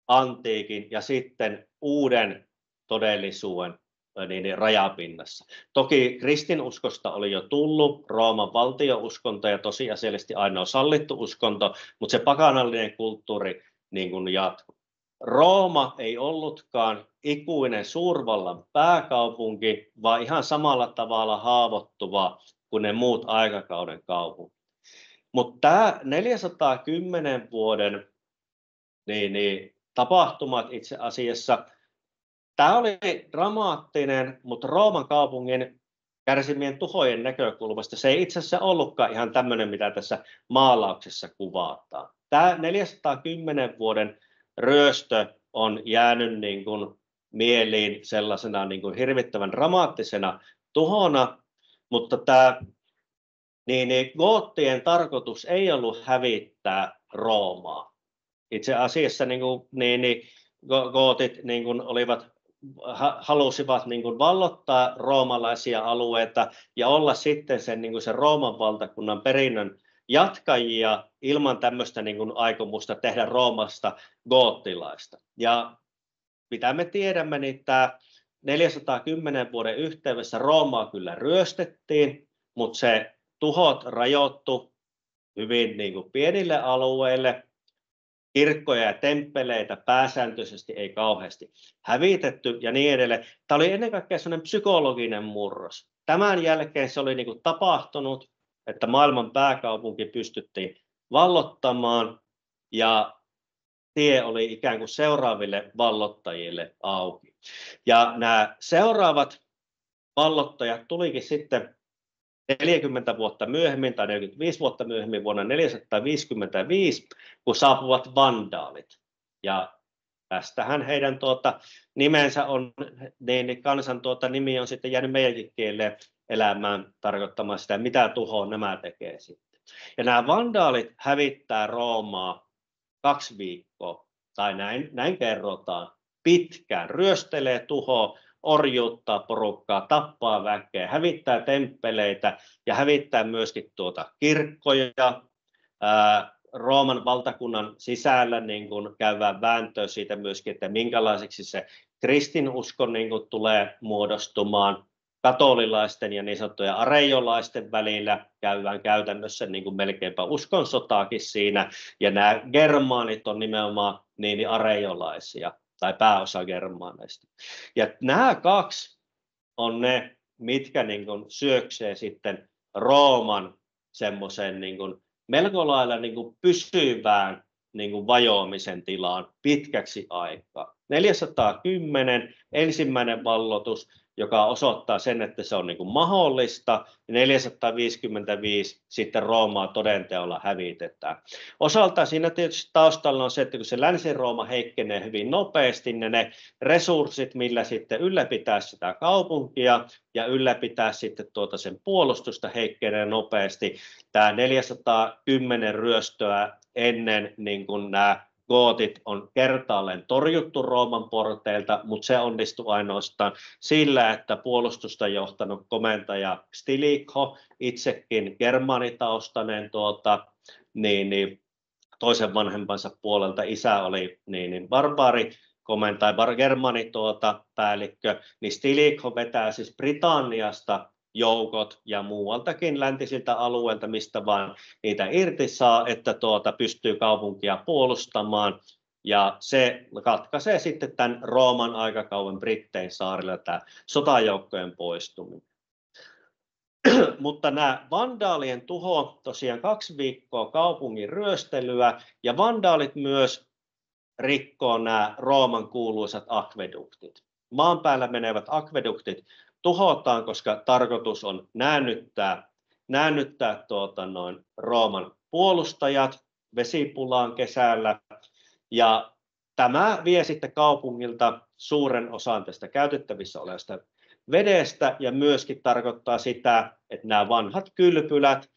antiikin ja sitten uuden todellisuuden niin rajapinnassa. Toki kristinuskosta oli jo tullut Rooman valtiouskonto ja tosiasiallisesti ainoa sallittu uskonto, mutta se pakanallinen kulttuuri niin kuin jatkui. Rooma ei ollutkaan ikuinen suurvallan pääkaupunki, vaan ihan samalla tavalla haavoittuva kuin ne muut aikakauden kaupungit. Mutta tämä 410 vuoden tapahtumat itse asiassa, tämä oli dramaattinen, mutta Rooman kaupungin kärsimien tuhojen näkökulmasta se ei itse asiassa ollutkaan ihan tämmöinen, mitä tässä maalauksessa kuvataan. Tämä 410 vuoden ryöstö on jäänyt niin kuin mieliin sellaisena niin kuin hirvittävän dramaattisena tuhona, mutta tämä goottien tarkoitus ei ollut hävittää Roomaa. Itse asiassa gootit halusivat vallottaa roomalaisia alueita ja olla sitten sen Rooman valtakunnan perinnön jatkajia ilman tämmöistä aikomusta tehdä Roomasta goottilaista. Ja mitä me tiedämme, niin tämä 410 vuoden yhteydessä Roomaa kyllä ryöstettiin, mutta se tuhot rajoittu hyvin pienille alueille. Kirkkoja ja temppeleitä pääsääntöisesti ei kauheasti hävitetty ja niin edelleen. Tämä oli ennen kaikkea sellainen psykologinen murros. Tämän jälkeen se oli tapahtunut, että maailman pääkaupunki pystyttiin vallottamaan ja tie oli ikään kuin seuraaville vallottajille auki. Ja nämä seuraavat vallottajat tulikin sitten 40 vuotta myöhemmin tai 45 vuotta myöhemmin vuonna 455, kun saapuvat vandaalit. Ja tästähän heidän nimensä on, niin kansan nimi on sitten jäänyt meidänkin kieleen elämään tarkoittamaan sitä, mitä tuhoa nämä tekee sitten. Ja nämä vandaalit hävittää Roomaa 2 viikkoa, tai näin kerrotaan, pitkään, ryöstelee, tuhoa, orjuuttaa porukkaa, tappaa väkeä, hävittää temppeleitä ja hävittää myöskin kirkkoja. Rooman valtakunnan sisällä käydään vääntöä siitä myöskin, että minkälaiseksi se kristinusko tulee muodostumaan. Katolilaisten ja niin sanottujen areiolaisten välillä käydään käytännössä melkeinpä uskonsotaakin siinä. Ja nämä germaanit on nimenomaan areiolaisia tai pääosa germaaneista. Ja nämä 2 on ne, mitkä syöksee sitten Rooman semmoisen melko lailla pysyvään vajoamisen tilaan pitkäksi aikaa. 410 ensimmäinen valloitus, joka osoittaa sen, että se on niin kuin mahdollista, ja 455 sitten Roomaa todenteolla hävitetään. Osaltaan siinä tietysti taustalla on se, että kun se Länsi-Rooma heikkenee hyvin nopeasti, niin ne resurssit, millä sitten ylläpitää sitä kaupunkia ja ylläpitää sitten sen puolustusta heikkenee nopeasti. Tämä 410 ryöstöä ennen niin kuin nämä gootit on kertaalleen torjuttu Rooman porteilta, mutta se onnistui ainoastaan sillä, että puolustusta johtanut komentaja Stilicho, itsekin germaanitaustainen toisen vanhempansa puolelta isä oli barbaari komentaja, germani päällikkö, niin Stilicho vetää siis Britanniasta joukot ja muualtakin läntisiltä alueilta, mistä vaan niitä irti saa, että pystyy kaupunkia puolustamaan. Ja se katkaisee sitten tämän Rooman aikakauden Brittein saarilla tämä sotajoukkojen poistuminen. Mutta nämä vandaalien tuho, tosiaan 2 viikkoa kaupungin ryöstelyä, ja vandaalit myös rikkoo nämä Rooman kuuluisat akveduktit. Maan päällä menevät akveduktit tuhotaan, koska tarkoitus on näännyttää Rooman puolustajat vesipulaan kesällä. Ja tämä vie sitten kaupungilta suuren osan tästä käytettävissä olevasta vedestä ja myöskin tarkoittaa sitä, että nämä vanhat kylpylät,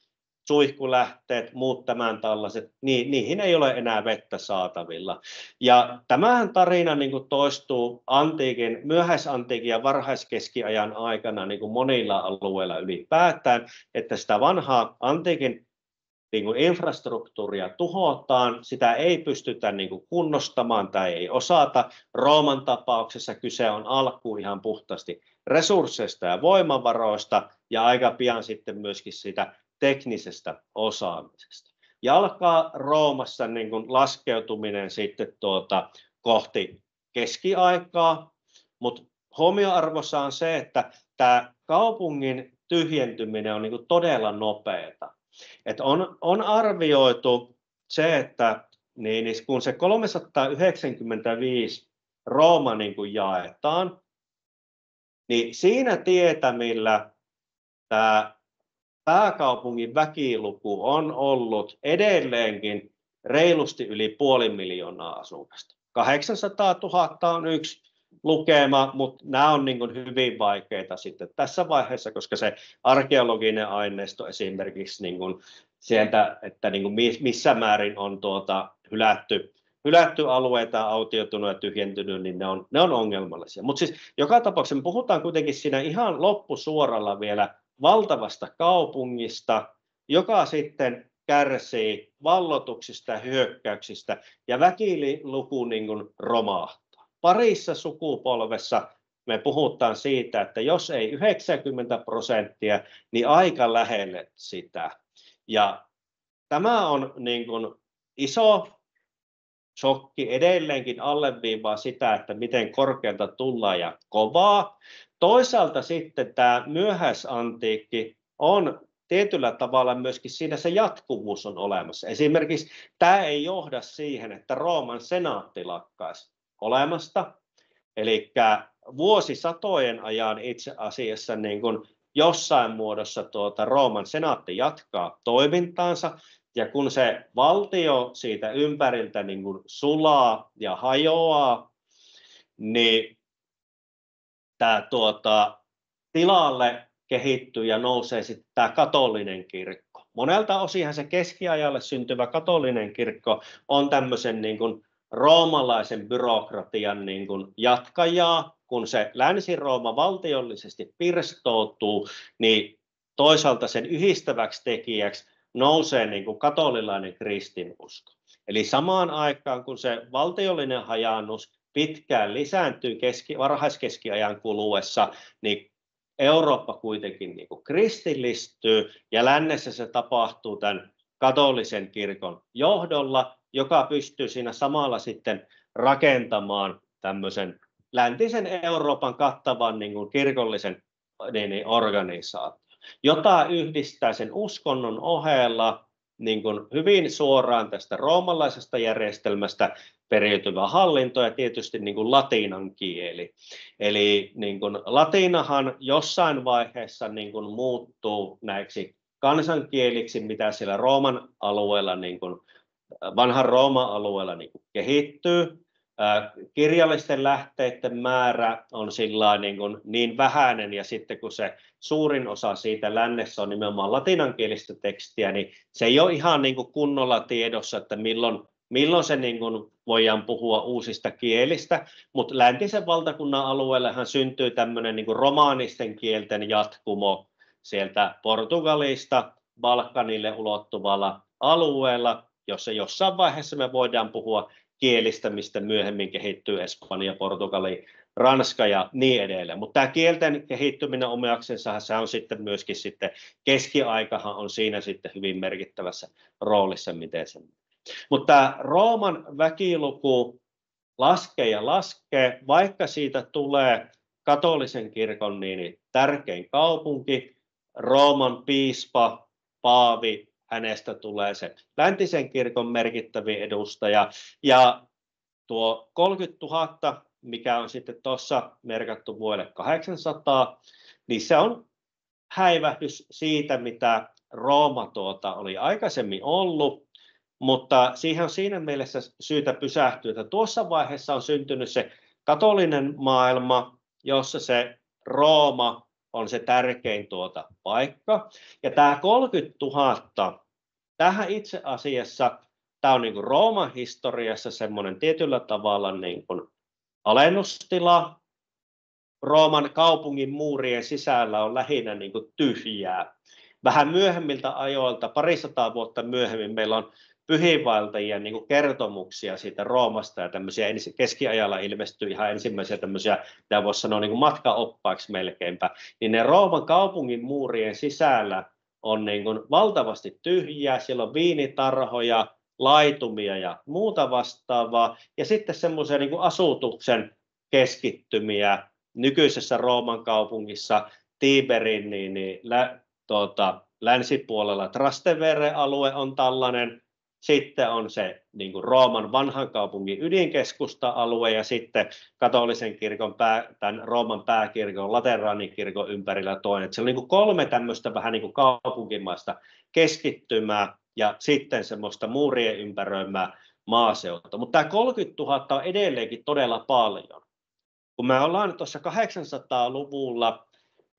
suihkulähteet, muut tämän tällaiset, niihin ei ole enää vettä saatavilla. Ja tämähän tarina niin kuin toistuu myöhäisantiikin ja varhaiskeskiajan aikana niin kuin monilla alueilla ylipäätään, että sitä vanhaa antiikin niin kuin infrastruktuuria tuhotaan, sitä ei pystytä niin kuin kunnostamaan tai ei osata. Rooman tapauksessa kyse on alkuun ihan puhtaasti resursseista ja voimavaroista ja aika pian sitten myöskin sitä teknisestä osaamisesta. Ja alkaa Roomassa niin kuin laskeutuminen sitten kohti keskiaikaa, mutta huomioarvossa on se, että tämä kaupungin tyhjentyminen on niin kuin todella nopeata. Et on arvioitu se, että kun se 395 Rooma niin kuin jaetaan, niin siinä tietämillä tämä pääkaupungin väkiluku on ollut edelleenkin reilusti yli 500 000 asukasta. 800 000 on yksi lukema, mutta nämä on niin kuin hyvin vaikeita sitten tässä vaiheessa, koska se arkeologinen aineisto esimerkiksi niin kuin sieltä, että niin kuin missä määrin on hylätty alueita, autioitunut ja tyhjentynyt, niin ne on ongelmallisia. Mutta siis joka tapauksessa me puhutaan kuitenkin siinä ihan loppusuoralla vielä valtavasta kaupungista, joka sitten kärsii vallotuksista ja hyökkäyksistä ja väkiluku niin kuin romahtaa. Parissa sukupolvessa me puhutaan siitä, että jos ei 90%, niin aika lähelle sitä. Ja tämä on niin kuin iso shokki, edelleenkin alleviivaa sitä, että miten korkealta tullaan ja kovaa. Toisaalta sitten tämä myöhäisantiikki on tietyllä tavalla myöskin siinä se jatkuvuus on olemassa. Esimerkiksi tämä ei johda siihen, että Rooman senaatti lakkaisi olemasta. Eli vuosisatojen ajan itse asiassa niin kuin jossain muodossa Rooman senaatti jatkaa toimintaansa. Ja kun se valtio siitä ympäriltä niin kuin sulaa ja hajoaa, niin tämä tilalle kehittyy ja nousee sitten tämä katolinen kirkko. Monelta osinhan se keskiajalle syntyvä katolinen kirkko on tämmöisen niin kuin roomalaisen byrokratian niin kuin jatkajaa. Kun se Länsi-Rooma valtiollisesti pirstoutuu, niin toisaalta sen yhdistäväksi tekijäksi nousee niin kuin katolilainen kristinusko. Eli samaan aikaan, kun se valtiollinen hajaannus pitkään lisääntyy varhaiskeskiajan kuluessa, niin Eurooppa kuitenkin niin kuin kristillistyy, ja lännessä se tapahtuu tämän katolisen kirkon johdolla, joka pystyy siinä samalla sitten rakentamaan tämmöisen läntisen Euroopan kattavan niin kuin kirkollisen organisaation, jota yhdistää sen uskonnon ohella niin kuin hyvin suoraan tästä roomalaisesta järjestelmästä periytyvä hallinto ja tietysti niin kuin latinan kieli. Eli niin kuin latinahan jossain vaiheessa niin kuin muuttuu näiksi kansankieliksi, mitä siellä Rooman alueella, niin kuin vanhan Rooman alueella niin kuin kehittyy. Kirjallisten lähteiden määrä on niin vähäinen, ja sitten kun se suurin osa siitä lännessä on nimenomaan latinankielistä tekstiä, niin se ei ole ihan niin kuin kunnolla tiedossa, että milloin se niin kuin voidaan puhua uusista kielistä, mutta läntisen valtakunnan alueellehan syntyy tämmöinen niin kuin romaanisten kielten jatkumo sieltä Portugalista Balkanille ulottuvalla alueella, jossa jossain vaiheessa me voidaan puhua kielistä, mistä myöhemmin kehittyy Espanja, Portugali, Ranska ja niin edelleen. Mutta tämä kielten kehittyminen omiaksensa, se on sitten myöskin keskiaikahan on siinä sitten hyvin merkittävässä roolissa, miten se. Mutta tämä Rooman väkiluku laskee ja laskee, vaikka siitä tulee katolisen kirkon niin tärkein kaupunki, Rooman piispa, paavi, hänestä tulee se läntisen kirkon merkittävin edustaja, ja tuo 30 000, mikä on sitten tuossa merkattu vuodelle 800, niin se on häivähdys siitä, mitä Rooma oli aikaisemmin ollut, mutta siihen on siinä mielessä syytä pysähtyä, että tuossa vaiheessa on syntynyt se katolinen maailma, jossa se Rooma on se tärkein paikka. Ja tämä 30 000, tähän itse asiassa, tämä on niin kuin Rooman historiassa semmoinen tietyllä tavalla niin kuin alennustila. Rooman kaupungin muurien sisällä on lähinnä niin kuin tyhjää. Vähän myöhemmiltä ajoilta, parisataa vuotta myöhemmin, meillä on pyhiinvaeltajien niin kuin kertomuksia siitä Roomasta, ja tämmöisiä keskiajalla ilmestyy ihan ensimmäisiä tämmöisiä, mitä voisi sanoa niin kuin matkaoppaiksi melkeinpä, niin ne Rooman kaupungin muurien sisällä on niin kuin valtavasti tyhjää, siellä on viinitarhoja, laitumia ja muuta vastaavaa, ja sitten semmoisia niin kuin asutuksen keskittymiä nykyisessä Rooman kaupungissa, Tiberin länsipuolella Trastevere-alue on tällainen, sitten on se niin kuin Rooman vanhan kaupungin ydinkeskusta-alue, ja sitten katolisen kirkon, tämän Rooman pääkirkon, Lateraanikirkon ympärillä toinen. Se on niin kuin 3 tämmöistä vähän niin kuin kaupunkimaista keskittymää, ja sitten semmoista muurien ympäröimää maaseutua. Mutta tämä 30 000 on edelleenkin todella paljon. Kun me ollaan tuossa 800-luvulla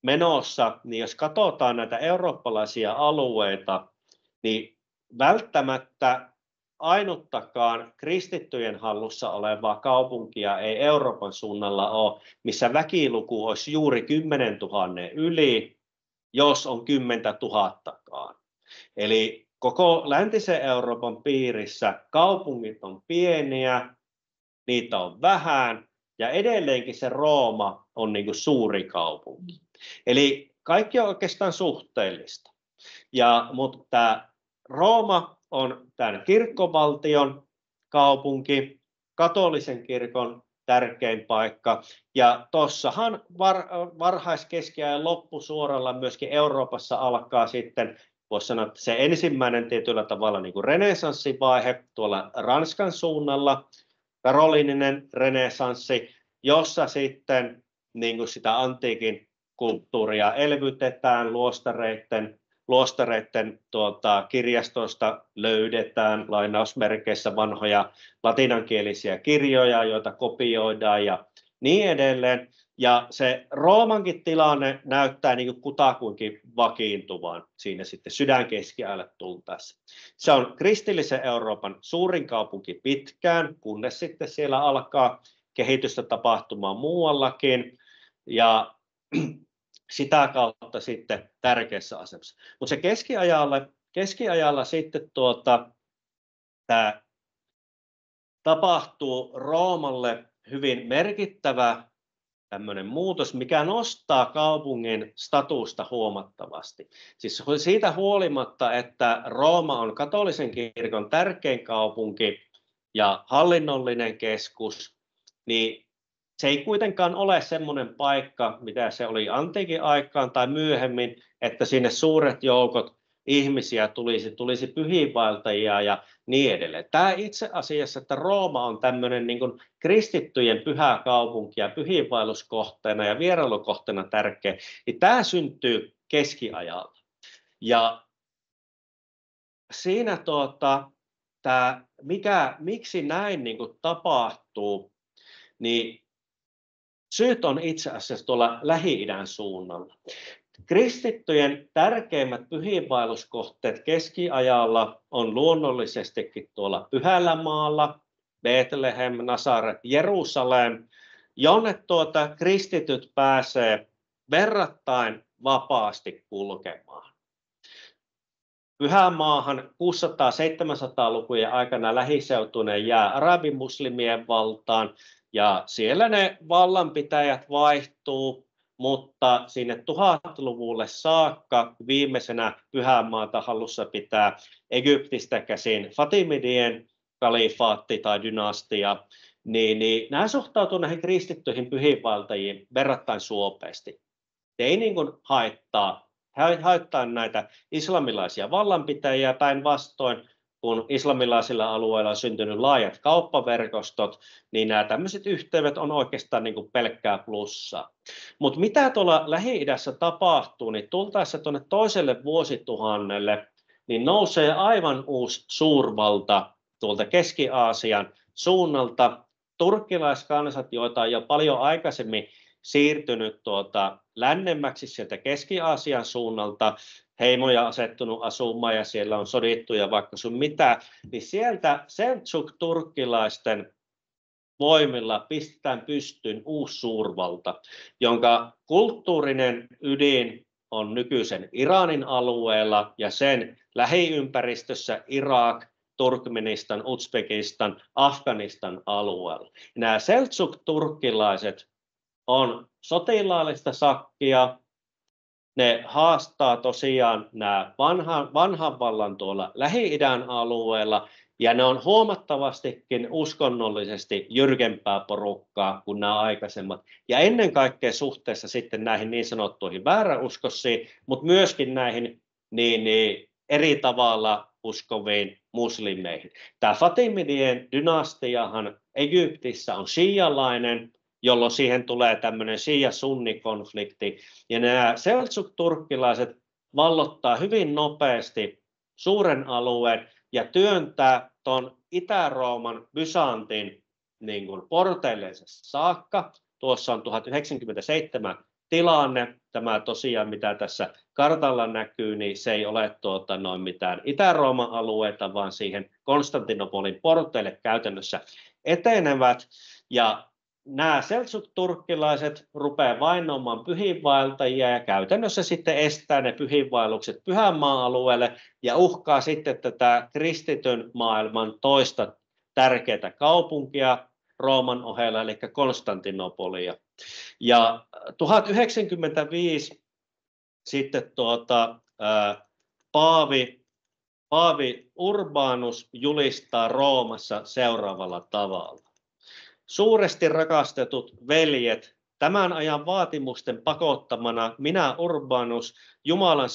menossa, niin jos katsotaan näitä eurooppalaisia alueita, niin välttämättä ainuttakaan kristittyjen hallussa olevaa kaupunkia ei Euroopan suunnalla ole, missä väkiluku olisi juuri 10 000 yli, jos on 10 000kaan. Eli koko läntisen Euroopan piirissä kaupungit on pieniä, niitä on vähän, ja edelleenkin se Rooma on niin kuin suuri kaupunki. Eli kaikki on oikeastaan suhteellista. Mutta tämä Rooma on tämän kirkkovaltion kaupunki, katolisen kirkon tärkein paikka, ja tuossahan varhaiskeskiajan loppusuoralla myöskin Euroopassa alkaa sitten, voisi sanoa, että se ensimmäinen tietyllä tavalla niin kuin renessanssivaihe tuolla Ranskan suunnalla, karolininen renesanssi, jossa sitten niin kuin sitä antiikin kulttuuria elvytetään, luostareiden kirjastoista löydetään lainausmerkeissä vanhoja latinankielisiä kirjoja, joita kopioidaan ja niin edelleen. Ja se Roomankin tilanne näyttää niin kuin kutakuinkin vakiintuvan siinä sitten sydänkeskiajalle tultaessa. Se on kristillisen Euroopan suurin kaupunki pitkään, kunnes sitten siellä alkaa kehitystä tapahtumaan muuallakin, ja sitä kautta sitten tärkeässä asemassa. Mutta se keskiajalla sitten tämä tapahtuu Roomalle hyvin merkittävä tämmöinen muutos, mikä nostaa kaupungin statusta huomattavasti. Siis siitä huolimatta, että Rooma on katolisen kirkon tärkein kaupunki ja hallinnollinen keskus, niin se ei kuitenkaan ole semmoinen paikka, mitä se oli antiikin aikaan tai myöhemmin, että sinne suuret joukot ihmisiä tulisi pyhiinvaeltajia ja niin edelleen. Tämä itse asiassa, että Rooma on tämmöinen niin kuin kristittyjen pyhä kaupunki ja pyhiinvaelluskohteena ja vierailukohteena tärkeä, niin tämä syntyy keskiajalla. Ja siinä miksi näin niin kuin tapahtuu, niin syyt on itse asiassa tuolla Lähi-idän suunnalla. Kristittyjen tärkeimmät pyhiinvaelluskohteet keskiajalla on luonnollisestikin tuolla Pyhällä maalla, Betlehem, Nasaret, Jerusalem, jonne kristityt pääsee verrattain vapaasti kulkemaan. Pyhämaahan 600-700-lukujen aikana lähiseutuneen jää arabimuslimien valtaan, ja siellä ne vallanpitäjät vaihtuu, mutta sinne 1000-luvulle saakka viimeisenä Pyhämaata hallussa pitää Egyptistä käsin Fatimidien kalifaatti tai dynastia, niin nämä suhtautuu näihin kristittyihin pyhiinvaeltajiin verrattain suopeasti. Ei niin kuin haittaa näitä islamilaisia vallanpitäjiä, päinvastoin, kun islamilaisilla alueilla on syntynyt laajat kauppaverkostot, niin nämä tämmöiset yhteydet on oikeastaan niin kuin pelkkää plussaa. Mutta mitä tuolla Lähi-idässä tapahtuu, niin tultaessa tuonne toiselle vuosituhannelle, niin nousee aivan uusi suurvalta tuolta Keski-Aasian suunnalta. Turkkilaiskansat, joita on jo paljon aikaisemmin siirtynyt lännemmäksi sieltä Keski-Aasian suunnalta, heimoja asettunut asumaan ja siellä on sodittu ja vaikka sun mitä, niin sieltä seltsuk-turkkilaisten voimilla pistetään pystyyn uusi suurvalta, jonka kulttuurinen ydin on nykyisen Iranin alueella ja sen lähiympäristössä Irak, Turkmenistan, Uzbekistan, Afganistan alueella. Nämä seltsuk-turkkilaiset on sotilaallista sakkia, ne haastaa tosiaan nämä vanhan vallan tuolla Lähi-idän alueella, ja ne on huomattavastikin uskonnollisesti jyrkempää porukkaa kuin nämä aikaisemmat. Ja ennen kaikkea suhteessa sitten näihin niin sanottuihin vääräuskoisiin, mutta myöskin näihin niin eri tavalla uskoviin muslimeihin. Tämä Fatimidien dynastiahan Egyptissä on shialainen, jolloin siihen tulee tämmöinen shia-sunni-konflikti. Ja nämä seltsuk-turkkilaiset vallottaa hyvin nopeasti suuren alueen ja työntää tuon Itä-Rooman Byzantin niin kuin porteilleansa saakka. Tuossa on 1097 tilanne. Tämä tosiaan, mitä tässä kartalla näkyy, niin se ei ole mitään Itä-Rooman alueita, vaan siihen Konstantinopolin porteille käytännössä etenevät. Ja nämä seltsuk-turkkilaiset rupeavat vainoamaan pyhiinvaeltajia ja käytännössä sitten estää ne pyhiinvaellukset Pyhänmaan alueelle ja uhkaa sitten tätä kristityn maailman toista tärkeää kaupunkia Rooman ohella, eli Konstantinopolia. Ja 1095 sitten Paavi Urbanus julistaa Roomassa seuraavalla tavalla. Suuresti rakastetut veljet, tämän ajan vaatimusten pakottamana minä Urbanus, Jumalan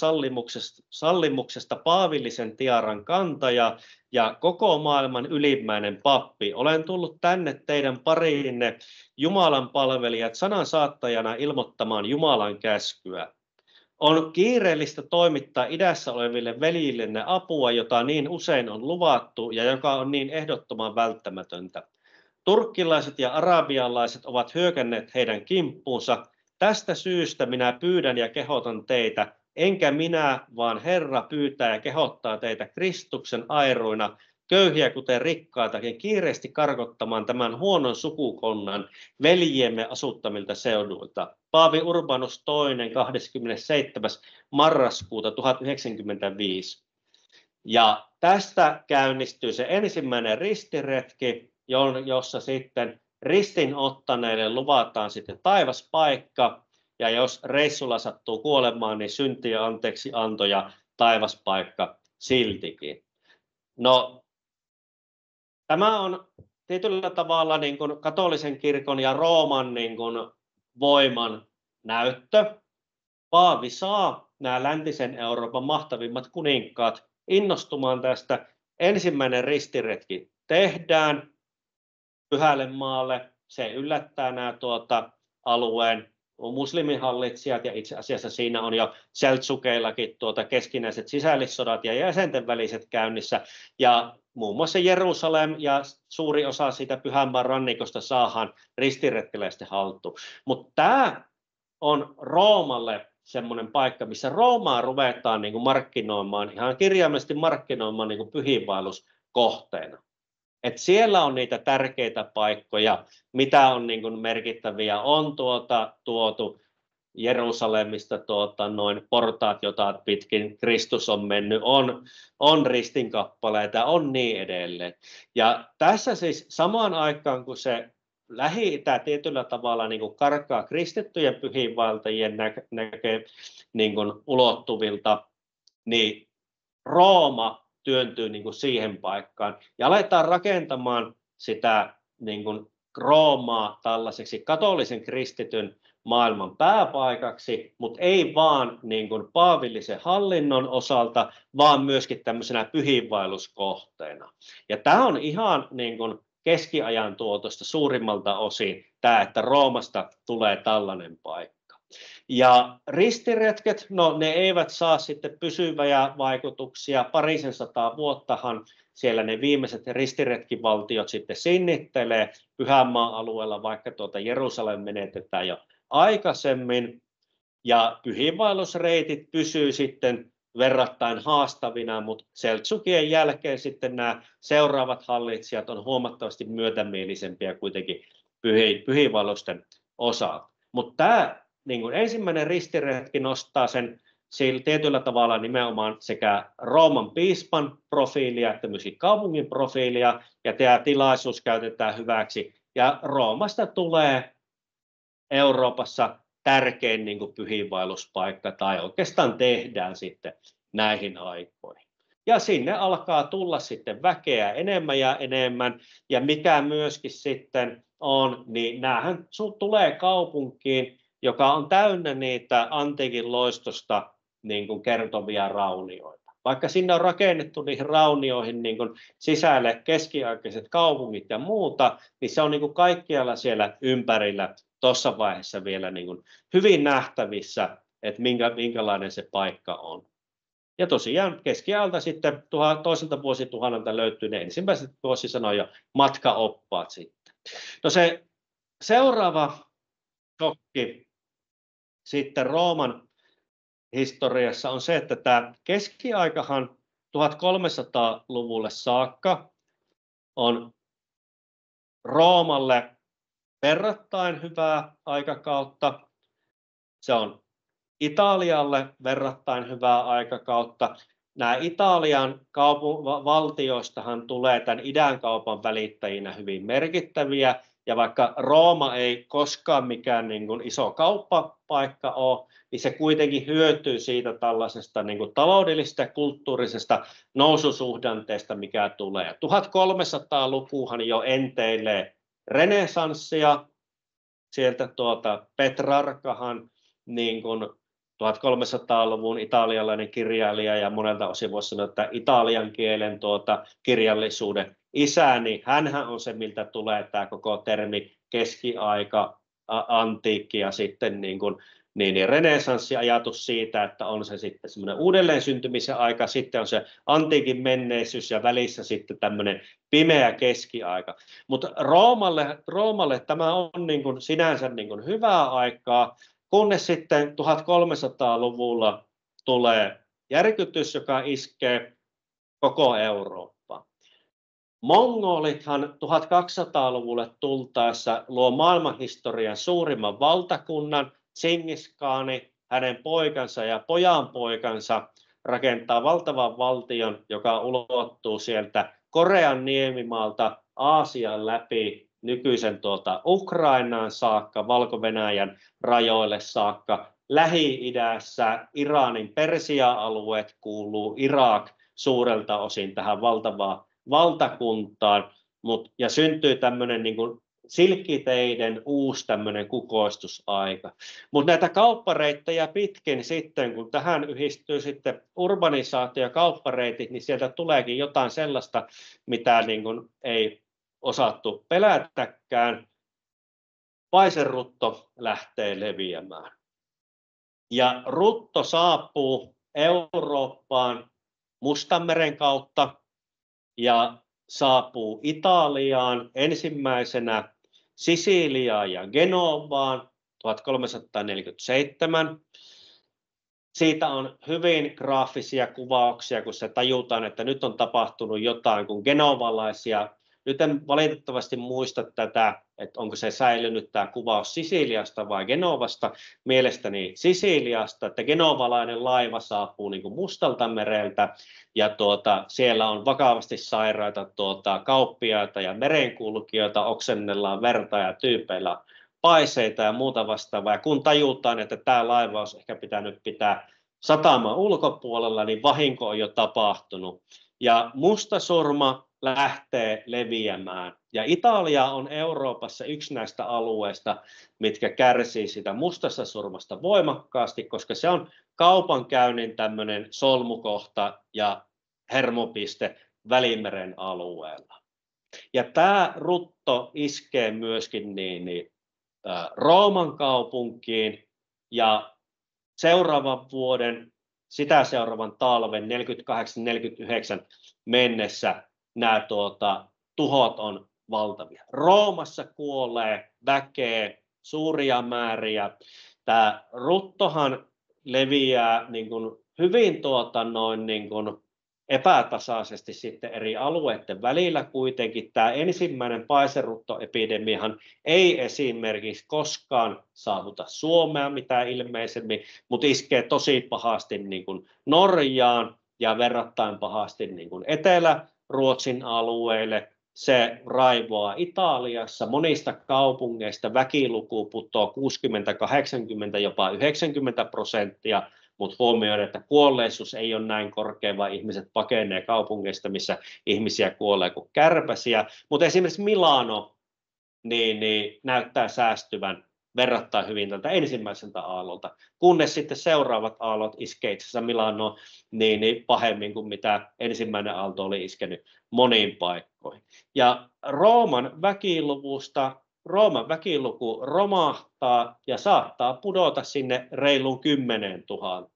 sallimuksesta paavillisen tiaran kantaja ja koko maailman ylimmäinen pappi, olen tullut tänne teidän pariinne Jumalan palvelijat sanan saattajana ilmoittamaan Jumalan käskyä. On kiireellistä toimittaa idässä oleville veljillenne apua, jota niin usein on luvattu ja joka on niin ehdottoman välttämätöntä. Turkkilaiset ja arabialaiset ovat hyökänneet heidän kimppuunsa. Tästä syystä minä pyydän ja kehotan teitä, enkä minä, vaan Herra pyytää ja kehottaa teitä Kristuksen airuina, köyhiä kuten rikkaitakin, kiireesti karkottamaan tämän huonon sukukonnan veljiemme asuttamilta seuduilta. Paavi Urbanus II, 27. marraskuuta 1095. Ja tästä käynnistyy se ensimmäinen ristiretki, jossa sitten ristin ottaneille luvataan sitten taivaspaikka, ja jos reissulla sattuu kuolemaan, niin syntiä anteeksi anto ja taivaspaikka siltikin. No, tämä on tietyllä tavalla niin kuin katolisen kirkon ja Rooman niin kuin voiman näyttö, paavi saa nämä läntisen Euroopan mahtavimmat kuninkaat innostumaan tästä. Ensimmäinen ristiretki tehdään Pyhälle maalle. Se yllättää nämä alueen muslimihallitsijat, ja itse asiassa siinä on jo Seltsukeillakin keskinäiset sisällissodat ja jäsenten väliset käynnissä, ja muun muassa Jerusalem ja suuri osa siitä Pyhänmaan rannikosta saadaan ristiretkeläisten haltuun. Mutta tämä on Roomalle semmoinen paikka, missä Roomaa ruvetaan niin kuin markkinoimaan, ihan kirjaimellisesti markkinoimaan niin kuin pyhiinvaelluskohteena. Et siellä on niitä tärkeitä paikkoja, mitä on niin kuin merkittäviä, on tuotu Jerusalemista noin portaat, jota pitkin Kristus on mennyt, on ristinkappaleita, on niin edelleen. Ja tässä siis samaan aikaan, kun se Lähi-itä tietyllä tavalla niin kuin karkaa kristittyjen pyhiinvaeltajien niin kuin ulottuvilta, niin Rooma työntyy niin kuin siihen paikkaan ja aletaan rakentamaan sitä niin kuin Roomaa tällaiseksi katolisen kristityn maailman pääpaikaksi, mutta ei vaan niin kuin paavillisen hallinnon osalta, vaan myöskin tämmöisenä pyhiinvaelluskohteena. Ja tämä on ihan niin kuin keskiajan tuotosta suurimmalta osin tämä, että Roomasta tulee tällainen paikka. Ja ristiretket, no ne eivät saa sitten pysyviä vaikutuksia, parisen sataa vuottahan siellä ne viimeiset ristiretkivaltiot sitten sinnittelee Pyhänmaan alueella, vaikka Jerusalem menetetään jo aikaisemmin, ja pyhiinvaellusreitit pysyy sitten verrattain haastavina, mutta Seltsukien jälkeen sitten nämä seuraavat hallitsijat on huomattavasti myötämielisempiä kuitenkin pyhiinvaellusten osalta. Mutta tämä niin kuin ensimmäinen ristiretki nostaa sen tietyllä tavalla nimenomaan sekä Rooman piispan profiilia että myöskin kaupungin profiilia, ja tämä tilaisuus käytetään hyväksi, ja Roomasta tulee Euroopassa tärkein niin kuin pyhiinvaelluspaikka, tai oikeastaan tehdään sitten näihin aikoihin. Ja sinne alkaa tulla sitten väkeä enemmän ja enemmän, ja mikä myöskin sitten on, niin näähän tulee kaupunkiin, joka on täynnä niitä antiikin loistosta niin kuin kertovia raunioita. Vaikka sinne on rakennettu niihin raunioihin niin kuin sisälle keskiaikaiset kaupungit ja muuta, niin se on niin kuin kaikkialla siellä ympärillä tuossa vaiheessa vielä niin kuin hyvin nähtävissä, että minkälainen se paikka on. Ja tosiaan keskiajalta sitten toiselta vuosituhannelta löytyy ne ensimmäiset, voisi sanoa jo, matkaoppaat sitten. No se seuraava shokki sitten Rooman historiassa on se, että tämä keskiaikahan 1300-luvulle saakka on Roomalle verrattain hyvää aikakautta. Se on Italialle verrattain hyvää aikakautta. Nämä Italian valtioistahan tulee tämän idänkaupan välittäjinä hyvin merkittäviä, ja vaikka Rooma ei koskaan mikään niin kuin iso kauppapaikka ole, niin se kuitenkin hyötyy siitä tällaisesta niin kuin taloudellisesta ja kulttuurisesta noususuhdanteesta, mikä tulee. 1300-lukuhan jo enteilee renesanssia, sieltä Petrarkahan niin kuin 1300-luvun italialainen kirjailija ja monelta osin voisi sanoa, että italian kielen kirjallisuuden isä, niin hänhän on se, miltä tulee tämä koko termi keskiaika, antiikki ja sitten niin renesanssiajatus siitä, että on se sitten semmoinen uudelleen syntymisen aika, sitten on se antiikin menneisyys ja välissä sitten tämmöinen pimeä keskiaika. Mutta Roomalle tämä on niin kuin sinänsä niin kuin hyvää aikaa, kunnes sitten 1300-luvulla tulee järkytys, joka iskee koko Eurooppaan. Mongolithan 1200-luvulle tultaessa luo maailmanhistorian suurimman valtakunnan. Tšingis-kaani, hänen poikansa ja pojanpoikansa rakentaa valtavan valtion, joka ulottuu sieltä Korean niemimaalta Aasian läpi nykyisen Ukrainaan saakka, Valko-Venäjän rajoille saakka. Lähi-idässä Iranin Persia-alueet kuuluu, Irak suurelta osin tähän valtavaan valtakuntaan, ja syntyy tämmöinen niin kuin silkkiteiden uusi tämmöinen kukoistusaika. Mutta näitä kauppareittejä pitkin sitten, kun tähän yhdistyy sitten urbanisaatio ja kauppareitit, niin sieltä tuleekin jotain sellaista, mitä niin kuin ei osattu pelätäkään. Paiserutto lähtee leviämään. Ja rutto saapuu Eurooppaan Mustanmeren kautta ja saapuu Italiaan ensimmäisenä Sisiliaan ja Genovaan 1347. Siitä on hyvin graafisia kuvauksia, kun se tajutaan, että nyt on tapahtunut jotain, kun genovalaisia, nyt en valitettavasti muista tätä, että onko se säilynyt tämä kuvaus Sisiliasta vai Genovasta, mielestäni Sisiliasta, että genovalainen laiva saapuu niin kuin Mustalta mereltä, ja siellä on vakavasti sairaita kauppiaita ja merenkulkijoita, oksennellaan verta ja tyypeillä paiseita ja muuta vastaavaa. Ja kun tajutaan, että tämä laiva olisi ehkä pitänyt pitää sataman ulkopuolella, niin vahinko on jo tapahtunut. Ja mustasurma lähtee leviämään. Ja Italia on Euroopassa yksi näistä alueista, mitkä kärsii sitä mustasta surmasta voimakkaasti, koska se on kaupankäynnin tämmöinen solmukohta ja hermopiste Välimeren alueella. Ja tämä rutto iskee myöskin Rooman kaupunkiin, ja seuraavan vuoden, sitä seuraavan talven 48-49 mennessä nämä tuhot on valtavia. Roomassa kuolee väkeä suuria määriä. Tämä ruttohan leviää niin kuin hyvin epätasaisesti sitten eri alueiden välillä kuitenkin. Tämä ensimmäinen paiseruttoepidemiahan ei esimerkiksi koskaan saavuta Suomea mitään ilmeisemmin, mutta iskee tosi pahasti niin kuin Norjaan ja verrattain pahasti niin kuin Etelä-Ruotsin alueelle. Se raivoaa Italiassa, monista kaupungeista väkiluku putoaa 60, 80, jopa 90%, mutta huomioida, että kuolleisuus ei ole näin korkea, vaan ihmiset pakenee kaupungeista, missä ihmisiä kuolee kuin kärpäsiä. Mutta esimerkiksi Milano niin näyttää säästyvän verrattain hyvin tältä ensimmäiseltä aallolta, kunnes sitten seuraavat aallot iskee itse asiassa Milanoon niin pahemmin kuin mitä ensimmäinen aalto oli iskenyt moniin paikkoihin. Ja Rooman väkiluku romahtaa ja saattaa pudota sinne reilun 10 000.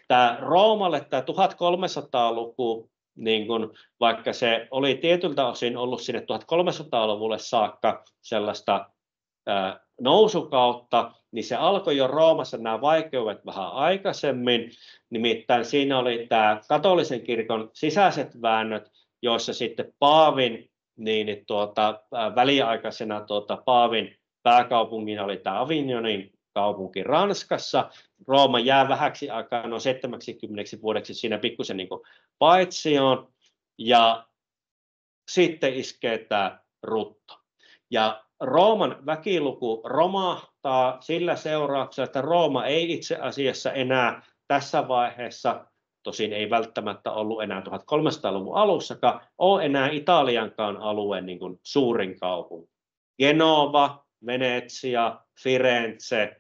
Tämä Roomalle tämä 1300-luku, niin kun, vaikka se oli tietyltä osin ollut sinne 1300-luvulle saakka sellaista nousukautta, niin se alkoi jo Roomassa nämä vaikeudet vähän aikaisemmin. Nimittäin siinä oli tämä katolisen kirkon sisäiset väännöt, joissa sitten paavin väliaikaisena paavin pääkaupungina oli tämä Avignonin kaupunki Ranskassa. Rooma jää vähäksi aikaa, noin 70 vuodeksi siinä pikkusen niin kuin paitsioon, ja sitten iskee tämä rutto. Ja Rooman väkiluku romahtaa sillä seurauksella, että Rooma ei itse asiassa enää tässä vaiheessa, tosin ei välttämättä ollut enää 1300-luvun alussakaan, ole enää Italiankaan alueen niin kuin suurin kaupunki. Genova, Venetsia, Firenze,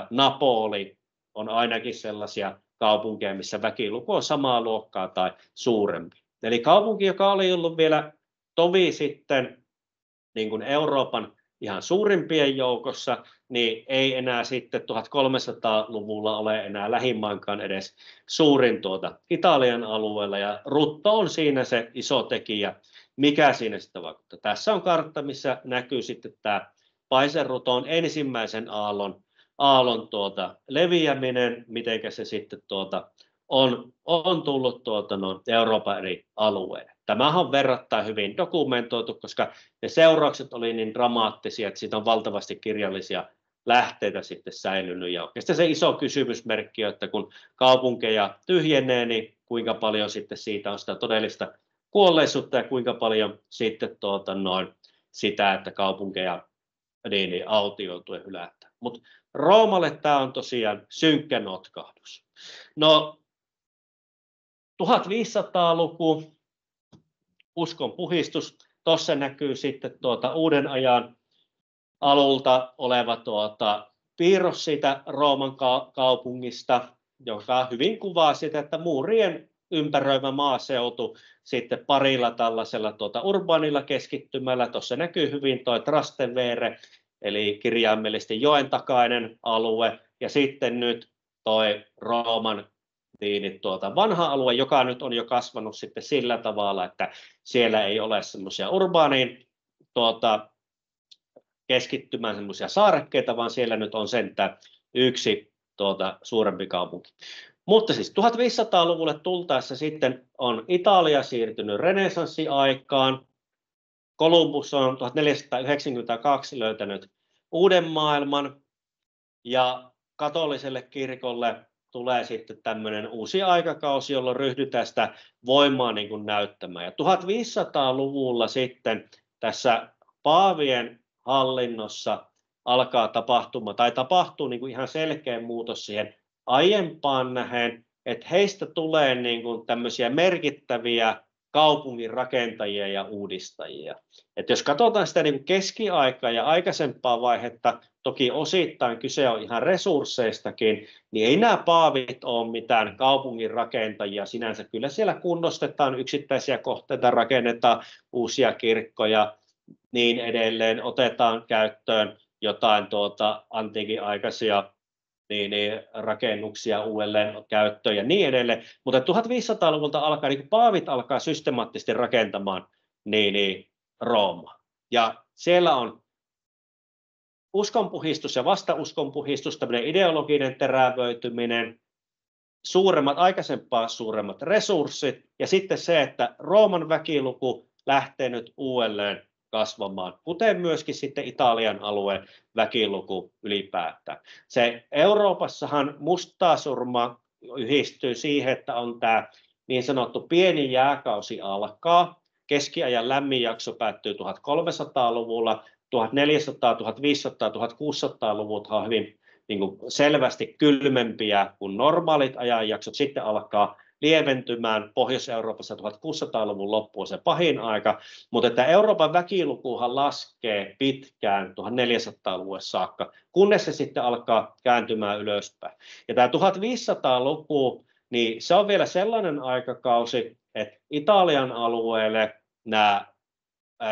Napoli on ainakin sellaisia kaupunkeja, missä väkiluku on samaa luokkaa tai suurempi. Eli kaupunki, joka oli ollut vielä tovi sitten niin kuin Euroopan ihan suurimpien joukossa, niin ei enää sitten 1300-luvulla ole enää lähimainkaan edes suurin Italian alueella, ja rutto on siinä se iso tekijä, mikä siinä sitten vaikuttaa. Tässä on kartta, missä näkyy sitten tämä paiseruton ensimmäisen aallon leviäminen, miten se sitten on tullut Euroopan eri alueille. Tämähän on verrattain hyvin dokumentoitu, koska ne seuraukset oli niin dramaattisia, että siitä on valtavasti kirjallisia lähteitä sitten säilynyt. Ja oikeastaan se iso kysymysmerkki on, että kun kaupunkeja tyhjenee, niin kuinka paljon sitten siitä on sitä todellista kuolleisuutta ja kuinka paljon sitten sitä, että kaupunkeja autioituu ja hylätään. Mutta Roomalle tämä on tosiaan synkkä notkahdus. No, 1500-luku, uskon puhistus, tuossa näkyy sitten uuden ajan alulta oleva piirros siitä Rooman kaupungista, joka hyvin kuvaa sitä, että muurien ympäröivä maaseutu sitten parilla tällaisella urbaanilla keskittymällä. Tuossa näkyy hyvin tuo Trastevere, eli kirjaimellisesti joen takainen alue, ja sitten nyt tuo Rooman vanha alue, joka nyt on jo kasvanut sitten sillä tavalla, että siellä ei ole semmoisia urbaaniin keskittymään semmoisia saarekkeita, vaan siellä nyt on sentään yksi suurempi kaupunki. Mutta siis 1500-luvulle tultaessa sitten on Italia siirtynyt renessanssiaikaan. Kolumbus on 1492 löytänyt uuden maailman, ja katoliselle kirkolle tulee sitten tämmöinen uusi aikakausi, jolloin ryhdytään sitä voimaa niin kuin näyttämään. Ja 1500-luvulla sitten tässä paavien hallinnossa alkaa tapahtuu niin kuin ihan selkeä muutos siihen aiempaan nähen, että heistä tulee niin kuin tämmöisiä merkittäviä kaupungin rakentajia ja uudistajia. Et jos katsotaan sitä niin kuin keskiaikaa ja aikaisempaa vaihetta, toki osittain kyse on ihan resursseistakin, niin ei nämä paavit ole mitään kaupungin rakentajia sinänsä. Kyllä siellä kunnostetaan yksittäisiä kohteita, rakennetaan uusia kirkkoja, niin edelleen, otetaan käyttöön jotain antiikin aikaisia rakennuksia uudelleen käyttöön ja niin edelleen. Mutta 1500-luvulta alkaa, niin paavit alkaa systemaattisesti rakentamaan Roomaa. Ja siellä on uskonpuhistus ja vastauskonpuhistus, tämmöinen ideologinen terävöityminen, aikaisempaa suuremmat resurssit, ja sitten se, että Rooman väkiluku lähtee nyt uudelleen kasvamaan, kuten myöskin sitten Italian alueen väkiluku ylipäätään. Euroopassahan mustasurma yhdistyy siihen, että on tämä niin sanottu pieni jääkausi alkaa. Keskiajan lämmin jakso päättyy 1300-luvulla, 1400, 1500, 1600-luvut on hyvin niin kuin selvästi kylmempiä kuin normaalit ajanjaksot. Sitten alkaa lieventymään Pohjois-Euroopassa 1600-luvun loppuun se pahin aika, mutta että Euroopan väkilukuhan laskee pitkään 1400-luvulle saakka, kunnes se sitten alkaa kääntymään ylöspäin. Ja tämä 1500-luku, niin se on vielä sellainen aikakausi, että Italian alueelle nämä